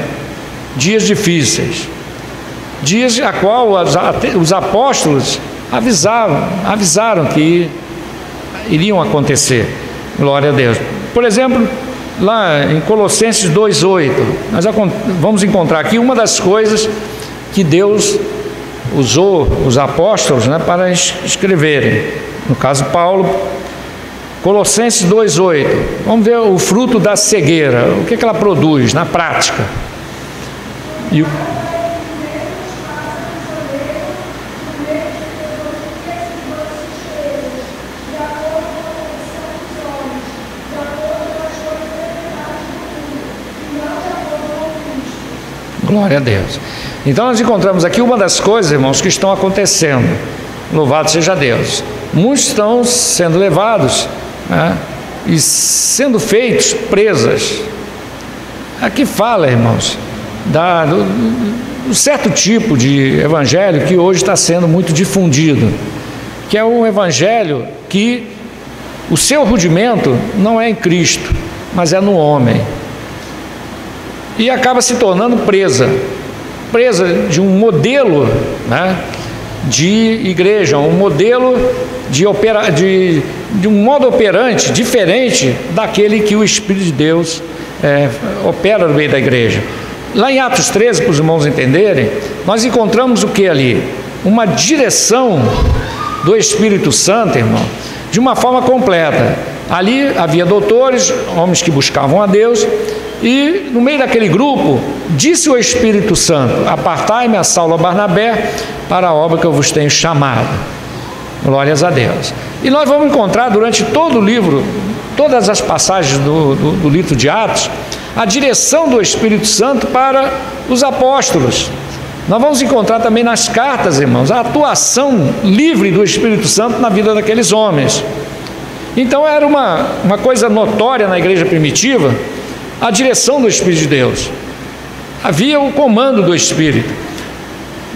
dias difíceis, dias a qual os apóstolos avisaram que iriam acontecer. Glória a Deus. Por exemplo, lá em Colossenses 2,8, nós vamos encontrar aqui uma das coisas que Deus usou os apóstolos, né, para escreverem. No caso Paulo, Colossenses 2,8. Vamos ver o fruto da cegueira, o que ela produz na prática. Glória a Deus. Então nós encontramos aqui uma das coisas, irmãos, que estão acontecendo. Louvado seja Deus. Muitos estão sendo levados, né, e sendo feitos presas. Aqui fala, irmãos, do certo tipo de evangelho que hoje está sendo muito difundido, que é um evangelho que o seu rudimento não é em Cristo, mas é no homem. E acaba se tornando presa de um modelo, né, de igreja, um modelo de um modo operante diferente daquele que o Espírito de Deus opera no meio da igreja. Lá em Atos 13, para os irmãos entenderem, nós encontramos o que ali? Uma direção do Espírito Santo, irmão, de uma forma completa. Ali havia doutores, homens que buscavam a Deus, e no meio daquele grupo, disse o Espírito Santo: apartai-me a Saulo e a Barnabé para a obra que eu vos tenho chamado. Glórias a Deus. E nós vamos encontrar durante todo o livro, todas as passagens do livro de Atos, a direção do Espírito Santo para os apóstolos. Nós vamos encontrar também nas cartas, irmãos, a atuação livre do Espírito Santo na vida daqueles homens. Então era uma coisa notória na igreja primitiva, a direção do Espírito de Deus. Havia o comando do Espírito.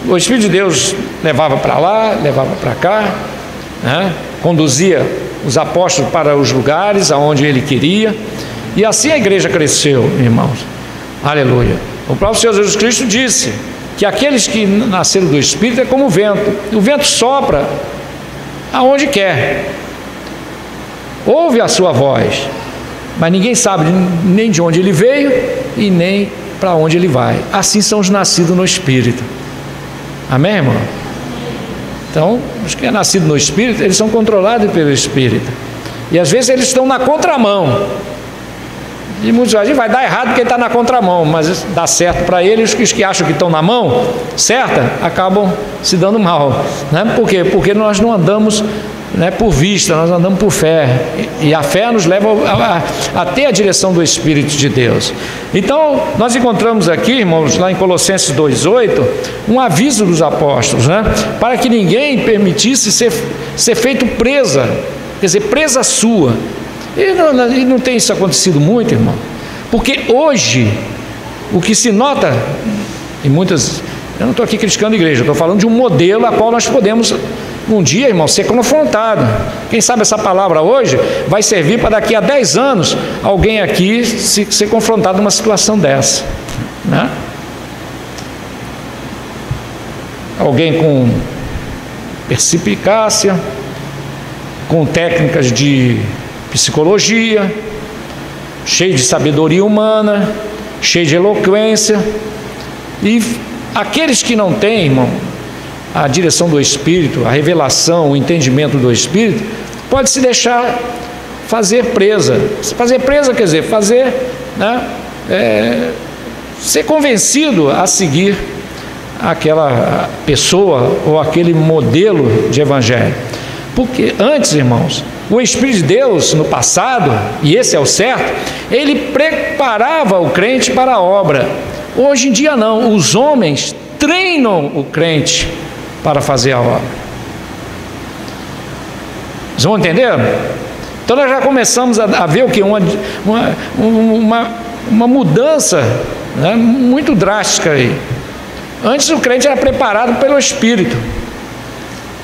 O Espírito de Deus levava para lá, levava para cá, né? Conduzia os apóstolos para os lugares aonde ele queria, e assim a igreja cresceu, irmãos. Aleluia. O próprio Senhor Jesus Cristo disse que aqueles que nasceram do Espírito é como o vento sopra aonde quer, ouve a sua voz, mas ninguém sabe nem de onde ele veio e nem para onde ele vai. Assim são os nascidos no Espírito. Amém, irmão? Então, os que é nascido no Espírito, eles são controlados pelo Espírito. E às vezes eles estão na contramão. E muitos dizem, vai dar errado porque ele está na contramão, mas dá certo para eles. Os que acham que estão na mão certa, acabam se dando mal, né? Por quê? Porque nós não andamos, né, por vista, nós andamos por fé, e a fé nos leva a ter a direção do Espírito de Deus. Então nós encontramos aqui, irmãos, lá em Colossenses 2,8, um aviso dos apóstolos, né, para que ninguém permitisse ser feito presa, quer dizer, presa sua. E não tem isso acontecido muito, irmão, porque hoje o que se nota em muitas, eu não estou aqui criticando a igreja, eu estou falando de um modelo a qual nós podemos um dia, irmão, ser confrontado. Quem sabe essa palavra hoje vai servir para daqui a 10 anos alguém aqui ser confrontado numa situação dessa, né? Alguém com perspicácia, com técnicas de psicologia, cheio de sabedoria humana, cheio de eloquência, e aqueles que não têm, irmão, a direção do Espírito, a revelação, o entendimento do Espírito, pode se deixar fazer presa. Fazer presa quer dizer, ser convencido a seguir aquela pessoa ou aquele modelo de evangelho. Porque antes, irmãos, o Espírito de Deus no passado, e esse é o certo, ele preparava o crente para a obra. Hoje em dia não, os homens treinam o crente para fazer a obra. Vocês vão entender? Então nós já começamos a ver o que? Uma mudança, né, muito drástica aí. Antes o crente era preparado pelo Espírito.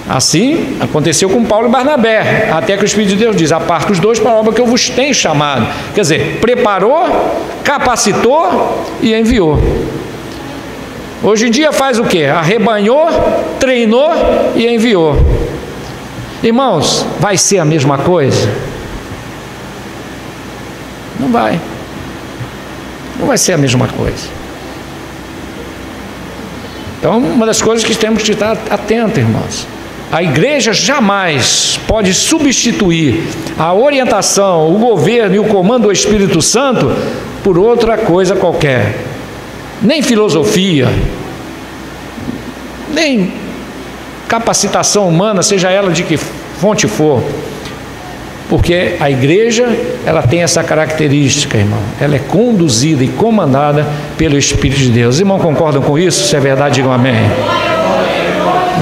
Assim aconteceu com Paulo e Barnabé, até que o Espírito de Deus diz: aparta os dois para a obra que eu vos tenho chamado. Quer dizer, preparou, capacitou e enviou. Hoje em dia faz o quê? Arrebanhou, treinou e enviou. Irmãos, vai ser a mesma coisa? Não vai. Não vai ser a mesma coisa. Então, uma das coisas que temos que estar atentos, irmãos. A igreja jamais pode substituir a orientação, o governo e o comando do Espírito Santo por outra coisa qualquer. Nem filosofia, nem capacitação humana, seja ela de que fonte for. Porque a igreja, ela tem essa característica, irmão. Ela é conduzida e comandada pelo Espírito de Deus. Irmão, concordam com isso? Se é verdade, digam amém.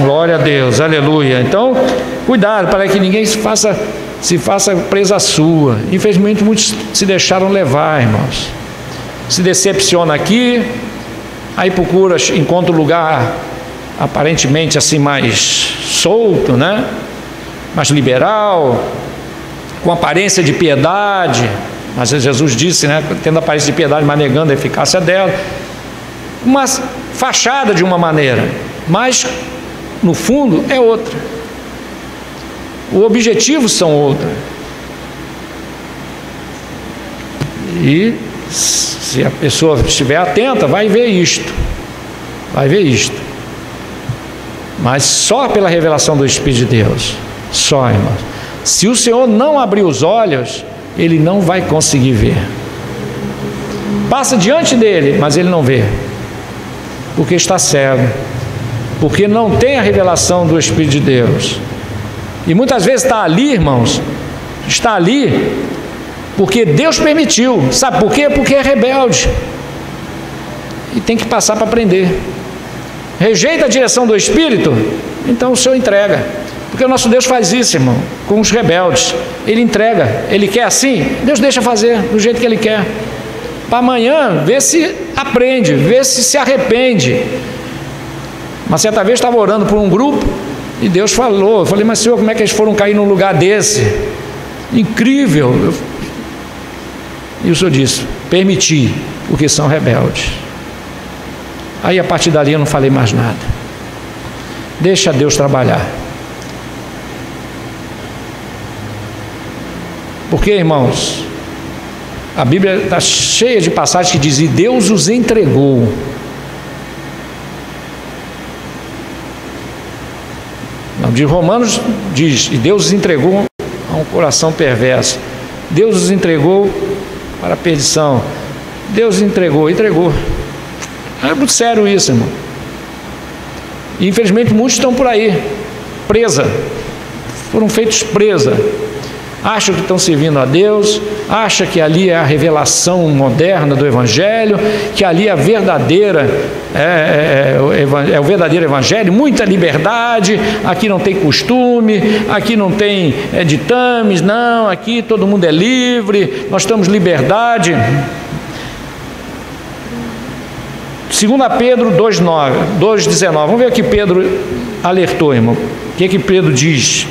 Glória a Deus, aleluia. Então, cuidado para que ninguém se faça presa sua. Infelizmente, muitos se deixaram levar, irmãos. Se decepciona aqui, aí procura, encontra um lugar aparentemente assim mais solto, né? Mais liberal, com aparência de piedade, mas Jesus disse, né, tendo aparência de piedade, mas negando a eficácia dela, uma fachada de uma maneira, mas no fundo é outra, os objetivos são outros. E se a pessoa estiver atenta, vai ver isto, mas só pela revelação do Espírito de Deus, só, irmãos. Se o Senhor não abrir os olhos, ele não vai conseguir ver. Passa diante dele, mas ele não vê, porque está cego, porque não tem a revelação do Espírito de Deus. E muitas vezes está ali, irmãos, está ali porque Deus permitiu. Sabe por quê? Porque é rebelde e tem que passar para aprender. Rejeita a direção do Espírito, então o Senhor entrega. Porque o nosso Deus faz isso, irmão, com os rebeldes. Ele entrega. Ele quer assim, Deus deixa fazer do jeito que Ele quer. Para amanhã, ver se aprende, ver se arrepende. Uma certa vez estava orando por um grupo e Deus falou. Eu falei: mas Senhor, como é que eles foram cair num lugar desse? Incrível. E o Senhor disse: permiti, porque são rebeldes. Aí a partir dali eu não falei mais nada. Deixa Deus trabalhar. Porque, irmãos, a Bíblia está cheia de passagens que dizem: Deus os entregou. Não, de Romanos diz: e Deus os entregou a um coração perverso. Deus os entregou para a perdição. Deus entregou. É muito sério isso, irmão. E infelizmente muitos estão por aí, foram feitos presa. Acham que estão servindo a Deus, acham que ali é a revelação moderna do Evangelho, que ali é a verdadeira, é o verdadeiro Evangelho, muita liberdade, aqui não tem costume, aqui não tem ditames, não, aqui todo mundo é livre, nós temos liberdade. 2 Pedro 2,19, vamos ver o que Pedro alertou, irmão. O que Pedro diz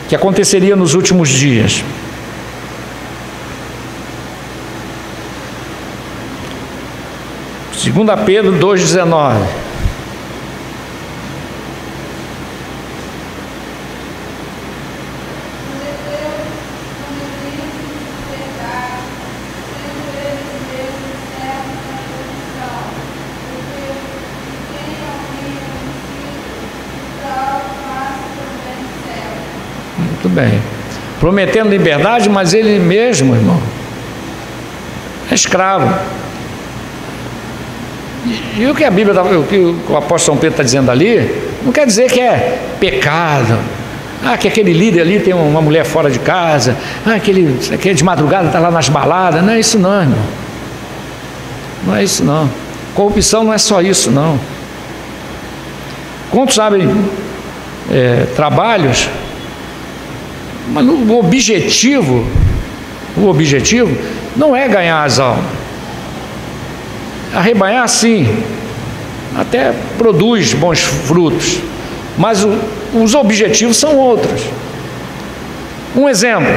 que aconteceria nos últimos dias? Segunda Pedro 2,19. Muito bem. Prometendo liberdade, mas ele mesmo, irmão, é escravo. E o que a Bíblia, o que o apóstolo São Pedro está dizendo ali, não quer dizer que é pecado. Que aquele líder ali tem uma mulher fora de casa, aquele de madrugada está lá nas baladas. Não é isso não, irmão. Não é isso não. Corrupção não é só isso não. Quantos sabem trabalhos, mas o objetivo não é ganhar as almas. Arrebanhar sim, até produz bons frutos, mas os objetivos são outros. Um exemplo,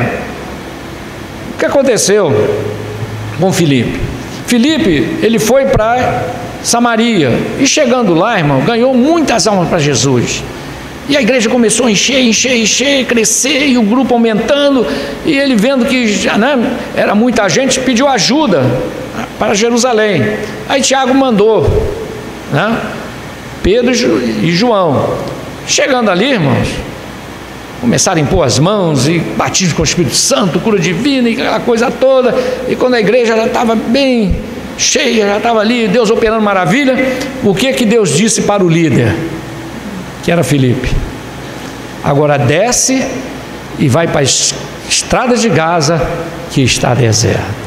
o que aconteceu com Filipe? Filipe, ele foi para Samaria, e chegando lá, irmão, ganhou muitas almas para Jesus, e a igreja começou a encher, crescer, e o grupo aumentando, e ele vendo que já, era muita gente, pediu ajuda para Jerusalém. Aí Tiago mandou, Pedro e João. Chegando ali, irmãos, começaram a impor as mãos, e batismo com o Espírito Santo, cura divina, e aquela coisa toda. E quando a igreja já estava bem cheia, já estava ali, Deus operando maravilha, o que Deus disse para o líder, que era Filipe? Agora desce e vai para a estrada de Gaza, que está deserta.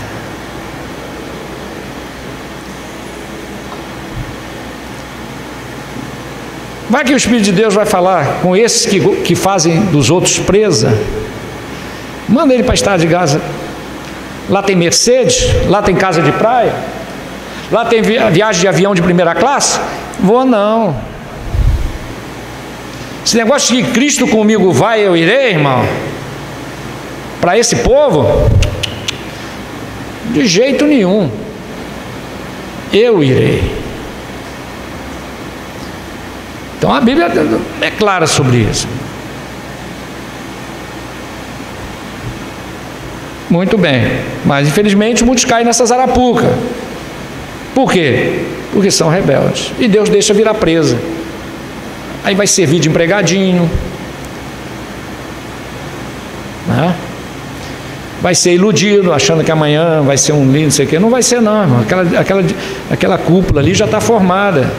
Vai que o Espírito de Deus vai falar com esses que fazem dos outros presa. Manda ele para a estrada de Gaza. Lá tem Mercedes, lá tem casa de praia, lá tem viagem de avião de primeira classe. Vou não. Esse negócio de Cristo comigo vai, eu irei, irmão, para esse povo, de jeito nenhum. Eu irei. Então a Bíblia é clara sobre isso. Muito bem, mas infelizmente muitos caem nessa zarapuca. Por quê? Porque são rebeldes, e Deus deixa virar presa. Aí vai servir de empregadinho, vai ser iludido, achando que amanhã vai ser um lindo, não sei o quê. Não vai ser não, irmão. Aquela cúpula ali já está formada.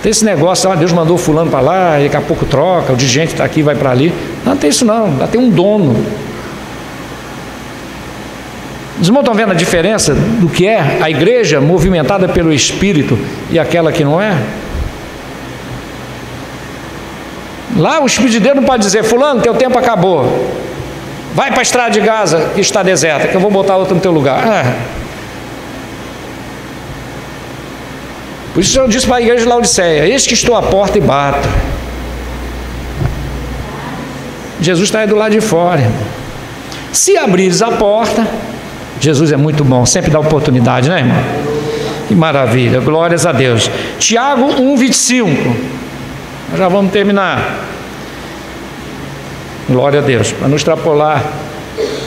Tem esse negócio, Deus mandou fulano para lá, e daqui a pouco troca, o dirigente está aqui, vai para ali. Não tem isso não, lá tem um dono. Os irmãos estão vendo a diferença do que é a igreja movimentada pelo Espírito e aquela que não é? Lá o Espírito de Deus não pode dizer, fulano, teu tempo acabou, vai para a estrada de Gaza, que está deserta, que eu vou botar outro no teu lugar. Por isso eu disse para a igreja de Laodiceia, eis que estou à porta e bato. Jesus está aí do lado de fora, irmão. Se abrires a porta, Jesus é muito bom, sempre dá oportunidade, né, irmão? Que maravilha, glórias a Deus. Tiago 1,25. Nós já vamos terminar. Glória a Deus, para não extrapolar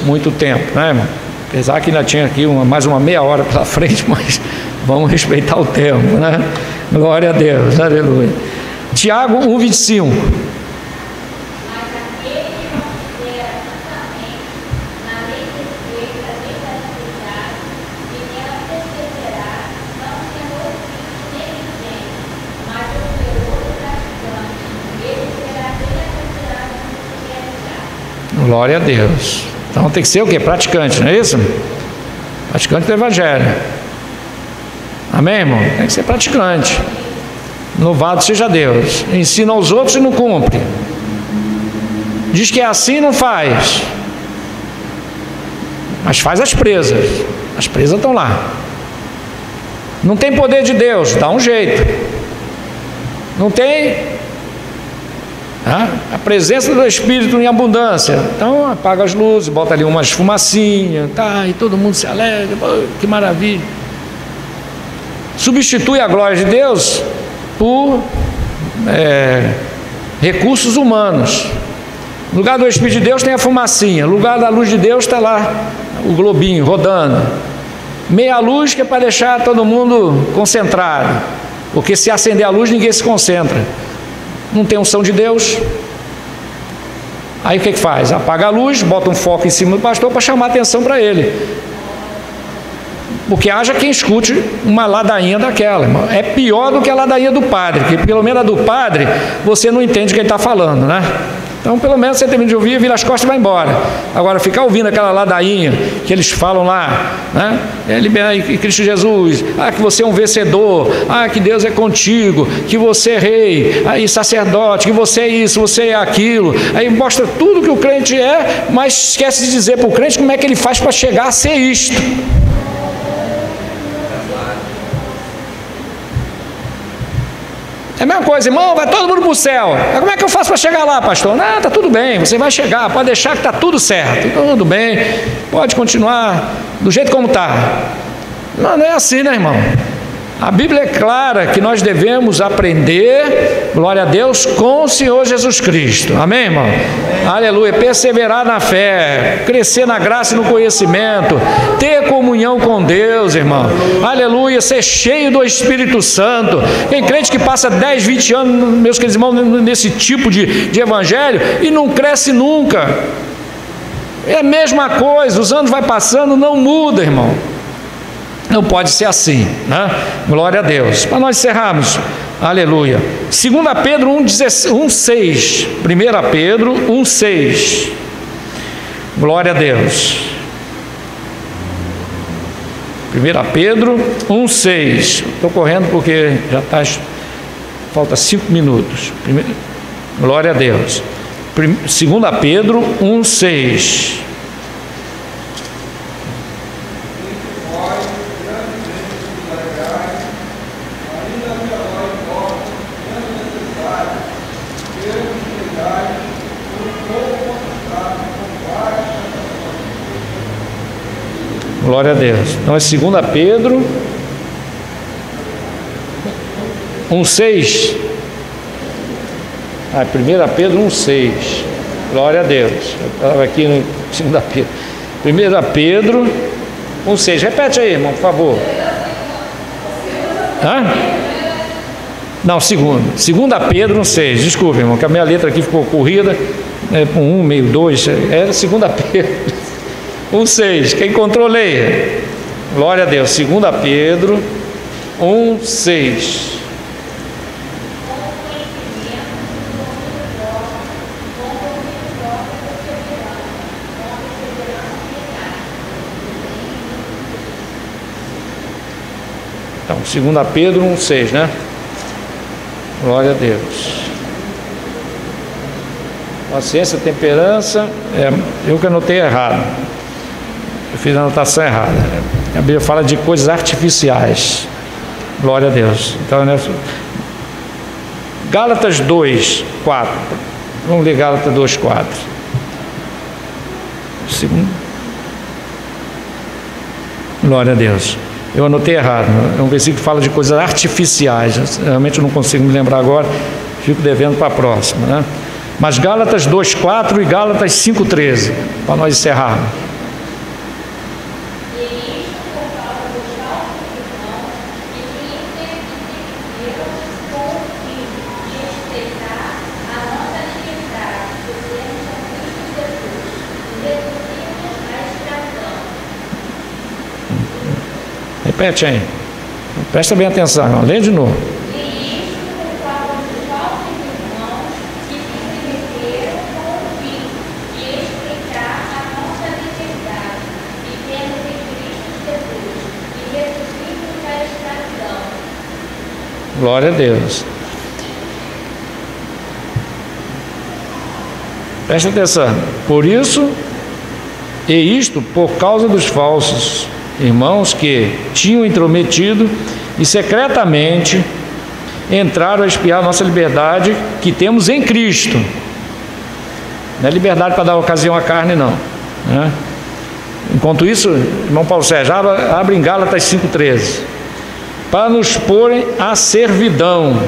muito tempo, né, irmão? Apesar que ainda tinha aqui mais uma meia hora pela frente, mas vamos respeitar o tempo, né? Glória a Deus, aleluia. Tiago 1,25. Glória a Deus. Então tem que ser o quê? Praticante, não é isso? Praticante do Evangelho. Amém, irmão? Tem que ser praticante. Louvado seja Deus. Ensina aos outros e não cumpre. Diz que é assim e não faz. Mas faz as presas. As presas estão lá. Não tem poder de Deus, dá um jeito. Não tem a presença do Espírito em abundância, então apaga as luzes, bota ali umas fumacinhas, e todo mundo se alegra, que maravilha. Substitui a glória de Deus por recursos humanos. No lugar do Espírito de Deus tem a fumacinha, no lugar da luz de Deus está lá o globinho rodando, meia luz, que é para deixar todo mundo concentrado, porque se acender a luz ninguém se concentra. Não tem unção de Deus. Aí o que faz? Apaga a luz, bota um foco em cima do pastor para chamar a atenção para ele. Porque haja quem escute uma ladainha daquela, irmão. É pior do que a ladainha do padre, porque pelo menos a do padre você não entende o que ele está falando, né? Então, pelo menos você termina de ouvir, vira as costas e vai embora. Agora, ficar ouvindo aquela ladainha que eles falam lá, né? Liberar em Cristo Jesus, que você é um vencedor, que Deus é contigo, que você é rei, aí sacerdote, que você é isso, você é aquilo. Aí mostra tudo que o crente é, mas esquece de dizer para o crente como é que ele faz para chegar a ser isto. É a mesma coisa, irmão, vai todo mundo para o céu. Como é que eu faço para chegar lá, pastor? Não, está tudo bem, você vai chegar, pode deixar que está tudo certo, tudo bem, pode continuar do jeito como está. Não é assim, né, irmão? A Bíblia é clara que nós devemos aprender, glória a Deus, com o Senhor Jesus Cristo. Amém, irmão? Aleluia. Perseverar na fé, crescer na graça e no conhecimento, ter comunhão com Deus, irmão. Aleluia. Ser cheio do Espírito Santo. Tem crente que passa 10, 20 anos, meus queridos irmãos, nesse tipo de evangelho e não cresce nunca. É a mesma coisa, os anos vai passando, não muda, irmão. Não pode ser assim, né? Glória a Deus. Para nós encerrarmos, aleluia. 2 Pedro 1,6. 1 Pedro 1,6. Glória a Deus. 1 Pedro 1,6. Estou correndo porque já está. Falta 5 minutos. Glória a Deus. 2 Pedro 1,6. Glória a Deus. Então é 2 Pedro 1,6. 1 Pedro 1,6. Glória a Deus. Eu estava aqui no 2 Pedro. 1 Pedro 1,6. Repete aí, irmão, por favor. Não, 2 Pedro 1,6. Desculpe, irmão, que a minha letra aqui ficou corrida. Com 1, meio 2. Era 2 Pedro 1,6. Quem encontrou, leia. Glória a Deus. 2 Pedro 1,6. Então, 2 Pedro 1,6, né? Glória a Deus. Paciência, temperança. Eu que anotei errado. Eu fiz a anotação errada. A Bíblia fala de coisas artificiais. Glória a Deus. Então, Gálatas 2, 4. Vamos ler Gálatas 2, 4. Glória a Deus. Eu anotei errado. É um versículo que fala de coisas artificiais. Realmente eu não consigo me lembrar agora. Fico devendo para a próxima, né? Mas Gálatas 2, 4 e Gálatas 5, 13. Para nós encerrarmos. Repete aí. Presta bem atenção, irmão. Lê de novo. Glória a Deus. Presta atenção. Por isso, e isto por causa dos falsos irmãos que tinham intrometido e secretamente entraram a espiar a nossa liberdade que temos em Cristo. Não é liberdade para dar ocasião à carne, não, né? Enquanto isso, irmão Paulo Sérgio, abre em Gálatas 5,13. Para nos porem à servidão,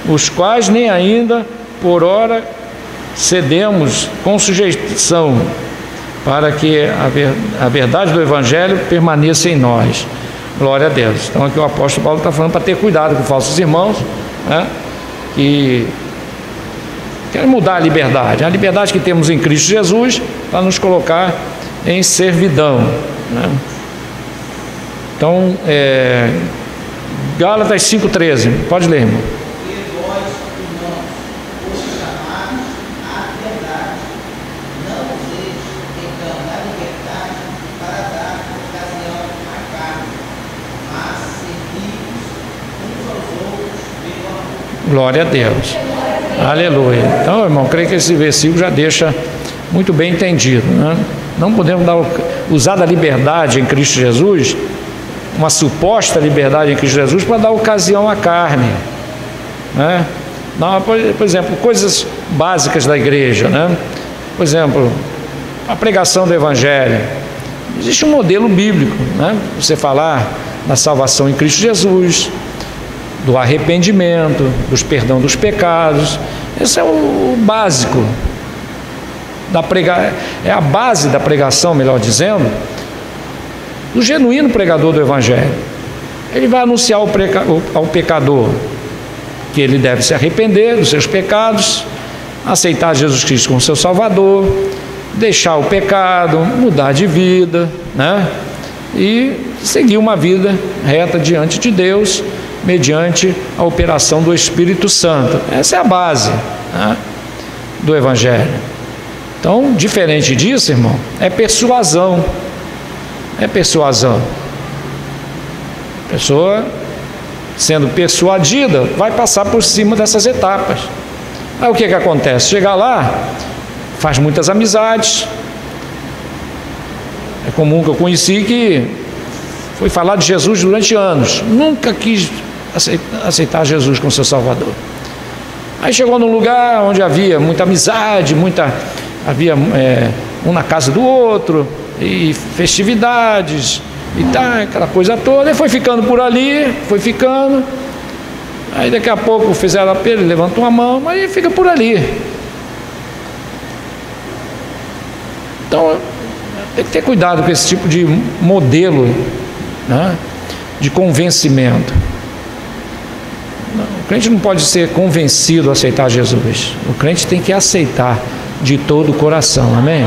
os quais nem ainda por ora cedemos com sujeição, para que a verdade do Evangelho permaneça em nós. Glória a Deus. Então aqui o apóstolo Paulo está falando para ter cuidado com falsos irmãos, né, que querem mudar a liberdade que temos em Cristo Jesus, para nos colocar em servidão, né? Então, Gálatas 5,13, pode ler, irmão. Glória a Deus. Aleluia. Então, irmão, creio que esse versículo já deixa muito bem entendido, né? Não podemos usar da liberdade em Cristo Jesus, uma suposta liberdade em Cristo Jesus, para dar ocasião à carne, né? Não, por exemplo, coisas básicas da igreja, né? Por exemplo, a pregação do Evangelho. Existe um modelo bíblico, né? Você falar da salvação em Cristo Jesus, do arrependimento, dos perdão dos pecados. Esse é o básico da é a base da pregação, melhor dizendo, do genuíno pregador do Evangelho. Ele vai anunciar ao pecador que ele deve se arrepender dos seus pecados, aceitar Jesus Cristo como seu Salvador, deixar o pecado, mudar de vida, né? E seguir uma vida reta diante de Deus, mediante a operação do Espírito Santo. Essa é a base, né, do Evangelho. Então, diferente disso, irmão, é persuasão. É persuasão. A pessoa, sendo persuadida, vai passar por cima dessas etapas. Aí o que acontece? Chega lá, faz muitas amizades. É comum que eu conheci que foi falar de Jesus durante anos, nunca quis aceitar Jesus como seu Salvador. Aí chegou num lugar onde havia muita amizade, havia um na casa do outro, e festividades, e tá, aquela coisa toda, e foi ficando por ali, foi ficando, aí daqui a pouco fizeram apelo, ele levantou a mão, mas ele fica por ali. Então, tem que ter cuidado com esse tipo de modelo, né, de convencimento. O crente não pode ser convencido a aceitar Jesus. O crente tem que aceitar de todo o coração, amém?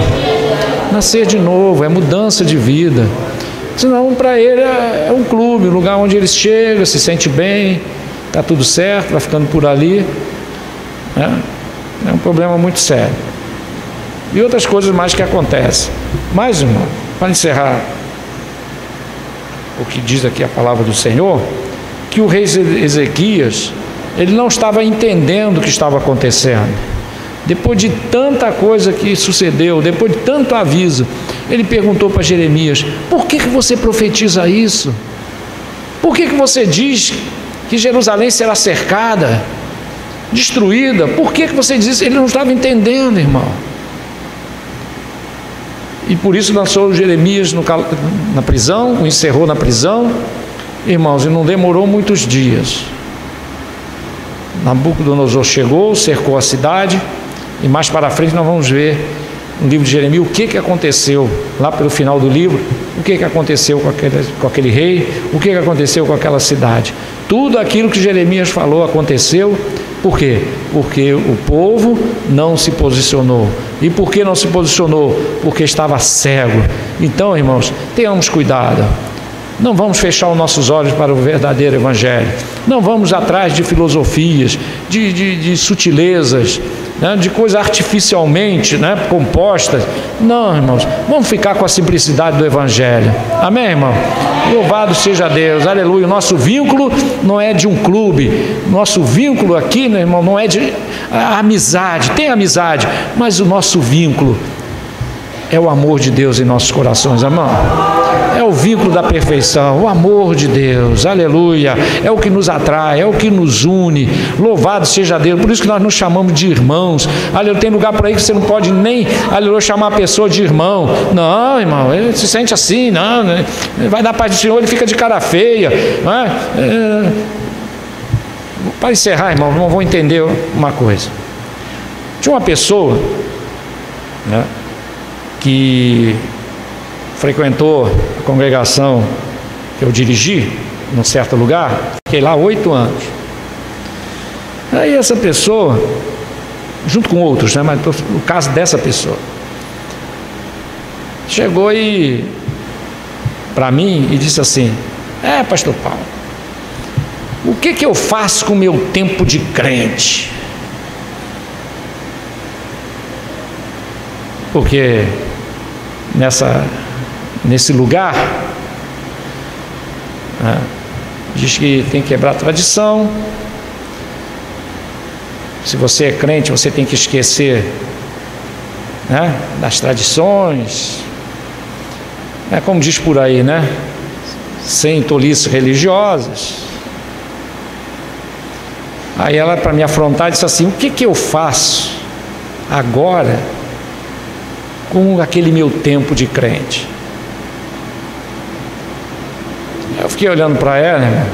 Nascer de novo, é mudança de vida. Senão, para ele é um clube, um lugar onde ele chega, se sente bem, está tudo certo, vai ficando por ali, né? É um problema muito sério. E outras coisas mais que acontecem. Mas, irmão, para encerrar o que diz aqui a palavra do Senhor, que o rei Ezequias, ele não estava entendendo o que estava acontecendo. Depois de tanta coisa que sucedeu, depois de tanto aviso, ele perguntou para Jeremias: por que você profetiza isso? Por que você diz que Jerusalém será cercada, destruída? Por que você diz isso? Ele não estava entendendo, irmão. E por isso lançou Jeremias na prisão, o encerrou na prisão, irmãos, e não demorou muitos dias. Nabucodonosor chegou, cercou a cidade, e mais para frente nós vamos ver no livro de Jeremias o que aconteceu lá pelo final do livro, o que aconteceu com aquele rei, o que aconteceu com aquela cidade. Tudo aquilo que Jeremias falou aconteceu. Por quê? Porque o povo não se posicionou. E por que não se posicionou? Porque estava cego. Então, irmãos, tenhamos cuidado. Não vamos fechar os nossos olhos para o verdadeiro Evangelho. Não vamos atrás de filosofias, de sutilezas, né, de coisas artificialmente, né, compostas. Não, irmãos, vamos ficar com a simplicidade do Evangelho. Amém, irmão? Louvado seja Deus, aleluia. O nosso vínculo não é de um clube. Nosso vínculo aqui, né, irmão, não é de amizade. Tem amizade, mas o nosso vínculo é o amor de Deus em nossos corações, irmão. É o vínculo da perfeição, o amor de Deus, aleluia. É o que nos atrai, é o que nos une. Louvado seja Deus. Por isso que nós nos chamamos de irmãos. Aleluia. Tem lugar por aí que você não pode nem, aleluia, chamar a pessoa de irmão. Não, irmão, ele se sente assim, não, né? Vai dar paz do Senhor, ele fica de cara feia, né? Para encerrar, irmão, não vou entender uma coisa. Tinha uma pessoa, né, que frequentou a congregação que eu dirigi, num certo lugar, fiquei lá 8 anos. Aí essa pessoa, junto com outros, né, mas no caso dessa pessoa, chegou para mim e disse assim: Pastor Paulo, o que eu faço com o meu tempo de crente? Porque nesse lugar, diz que tem que quebrar a tradição. Se você é crente, você tem que esquecer, né, das tradições, como diz por aí, né? Sem tolices religiosas. Aí ela, para me afrontar, disse assim: o que eu faço agora com aquele meu tempo de crente? Eu fiquei olhando para ela, né?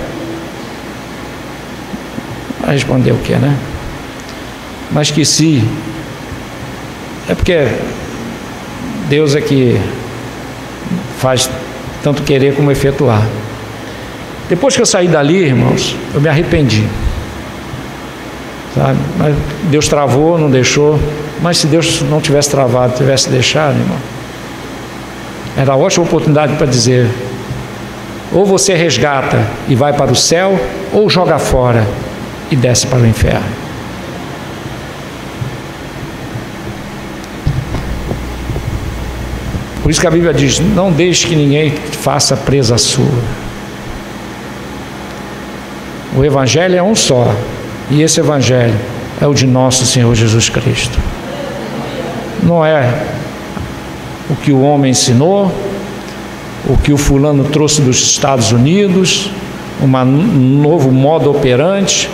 Vai responder o que, né? Mas que se é porque Deus é que faz tanto querer como efetuar. Depois que eu saí dali, irmãos, eu me arrependi, sabe? Mas Deus travou, não deixou. Mas se Deus não tivesse travado, tivesse deixado, irmão, era uma ótima oportunidade para dizer: ou você resgata e vai para o céu, ou joga fora e desce para o inferno. Por isso que a Bíblia diz: não deixe que ninguém faça presa sua. O Evangelho é um só, e esse Evangelho é o de nosso Senhor Jesus Cristo. Não é o que o homem ensinou, o que o fulano trouxe dos Estados Unidos, um novo modo operante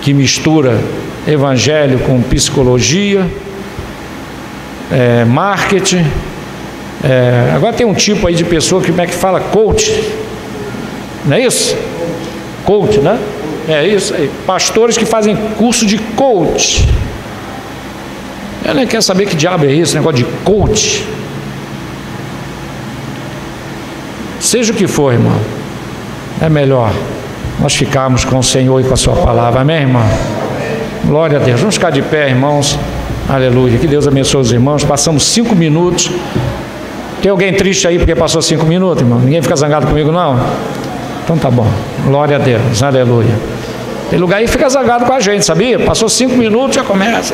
que mistura Evangelho com psicologia, marketing. Agora tem um tipo aí de pessoa que, como é que fala? Coach, não é isso? Coach, né? É isso aí. Pastores que fazem curso de coach. Eu nem quero saber que diabo é isso, negócio de coach. Seja o que for, irmão, é melhor nós ficarmos com o Senhor e com a sua palavra. Amém, irmão? Glória a Deus. Vamos ficar de pé, irmãos. Aleluia. Que Deus abençoe os irmãos. Passamos 5 minutos. Tem alguém triste aí porque passou 5 minutos, irmão? Ninguém fica zangado comigo, não? Então tá bom. Glória a Deus. Aleluia. Tem lugar aí que fica zangado com a gente, sabia? Passou 5 minutos, já começa.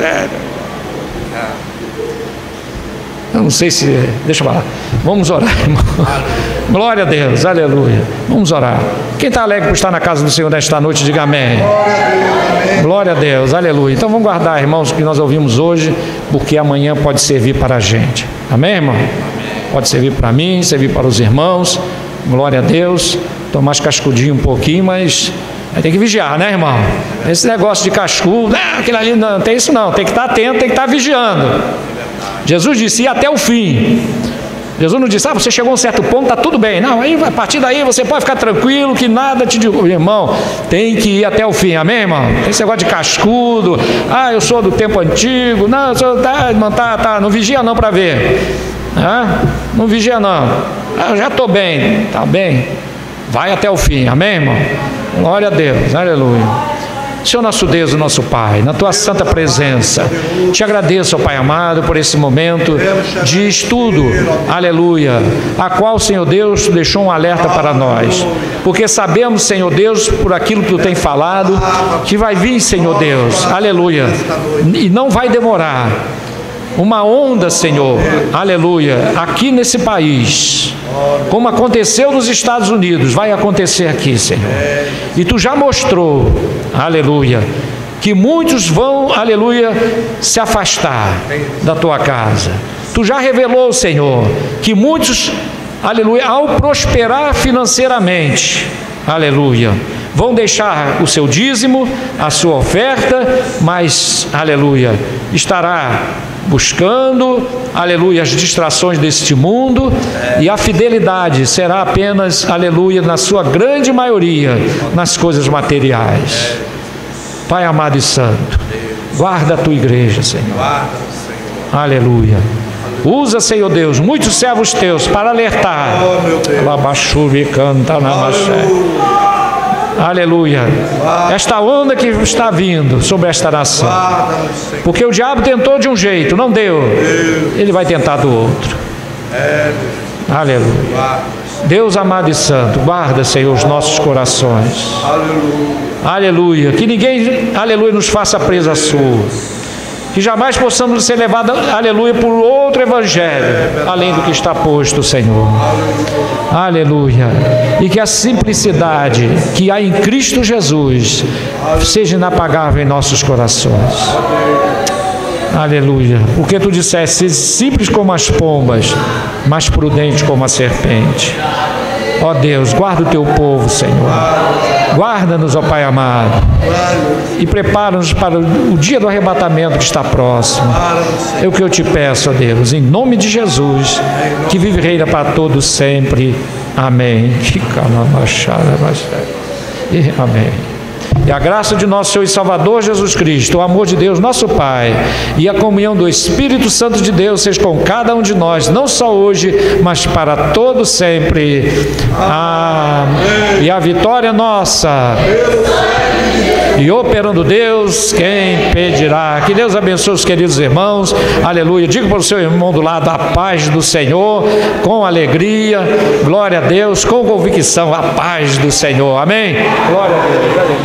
Eu não sei se... Deixa eu falar. Vamos orar, irmão. Glória a Deus. Aleluia. Vamos orar. Quem está alegre por estar na casa do Senhor nesta noite, diga amém. Glória a Deus. Aleluia. Então vamos guardar, irmãos, o que nós ouvimos hoje, porque amanhã pode servir para a gente. Amém, irmão? Pode servir para mim, servir para os irmãos. Glória a Deus. Estou mais cascudinho um pouquinho, mas tem que vigiar, né, irmão? Esse negócio de cascudo, aquilo ali não tem isso não. Tem que estar atento, tem que estar vigiando. Jesus disse: ir até o fim. Jesus não disse: você chegou a um certo ponto, está tudo bem. Não, aí, a partir daí você pode ficar tranquilo, que nada te derruba. Irmão, tem que ir até o fim, amém, irmão? Tem esse negócio de cascudo. Eu sou do tempo antigo. Não, eu sou, não vigia não para ver. Não vigia não. Eu já estou bem. Está bem? Vai até o fim, amém, irmão? Glória a Deus, aleluia. Senhor nosso Deus e nosso Pai, na Tua santa presença, te agradeço, ó Pai amado, por esse momento de estudo, aleluia, a qual, Senhor Deus, Tu deixou um alerta para nós, porque sabemos, Senhor Deus, por aquilo que Tu tem falado, que vai vir, Senhor Deus, aleluia, e não vai demorar, uma onda, Senhor, aleluia, aqui nesse país, como aconteceu nos Estados Unidos, vai acontecer aqui, Senhor. E Tu já mostrou, aleluia, que muitos vão, aleluia, se afastar da Tua casa. Tu já revelou, Senhor, que muitos, aleluia, ao prosperar financeiramente, aleluia, vão deixar o seu dízimo, a sua oferta, mas, aleluia, estará buscando, aleluia, as distrações deste mundo, e a fidelidade será apenas, aleluia, na sua grande maioria, nas coisas materiais. Pai amado e santo, guarda a Tua igreja, Senhor. Aleluia. Usa, Senhor Deus, muitos servos Teus para alertar. Aleluia. Esta onda que está vindo sobre esta nação. Porque o diabo tentou de um jeito, não deu. Ele vai tentar do outro. Aleluia. Deus amado e santo, guarda, Senhor, os nossos corações. Aleluia. Que ninguém, aleluia, nos faça presa sua. Que jamais possamos ser levados, aleluia, por outro evangelho, além do que está posto, Senhor. Aleluia. E que a simplicidade que há em Cristo Jesus seja inapagável em nossos corações. Aleluia. Porque tu disseste, simples como as pombas, mas prudente como a serpente. Ó Deus, guarda o teu povo, Senhor. Guarda-nos, ó Pai amado, e prepara-nos para o dia do arrebatamento que está próximo. É o que eu te peço, ó Deus, em nome de Jesus, que vive e reina para todos sempre. Amém. Amém. E a graça de nosso Senhor e Salvador Jesus Cristo, o amor de Deus, nosso Pai, e a comunhão do Espírito Santo de Deus seja com cada um de nós, não só hoje, mas para todo sempre. E a vitória nossa. E operando Deus, quem pedirá? Que Deus abençoe os queridos irmãos. Aleluia. Diga para o seu irmão do lado, a paz do Senhor, com alegria. Glória a Deus, com convicção, a paz do Senhor. Amém? Glória a Deus. Aleluia.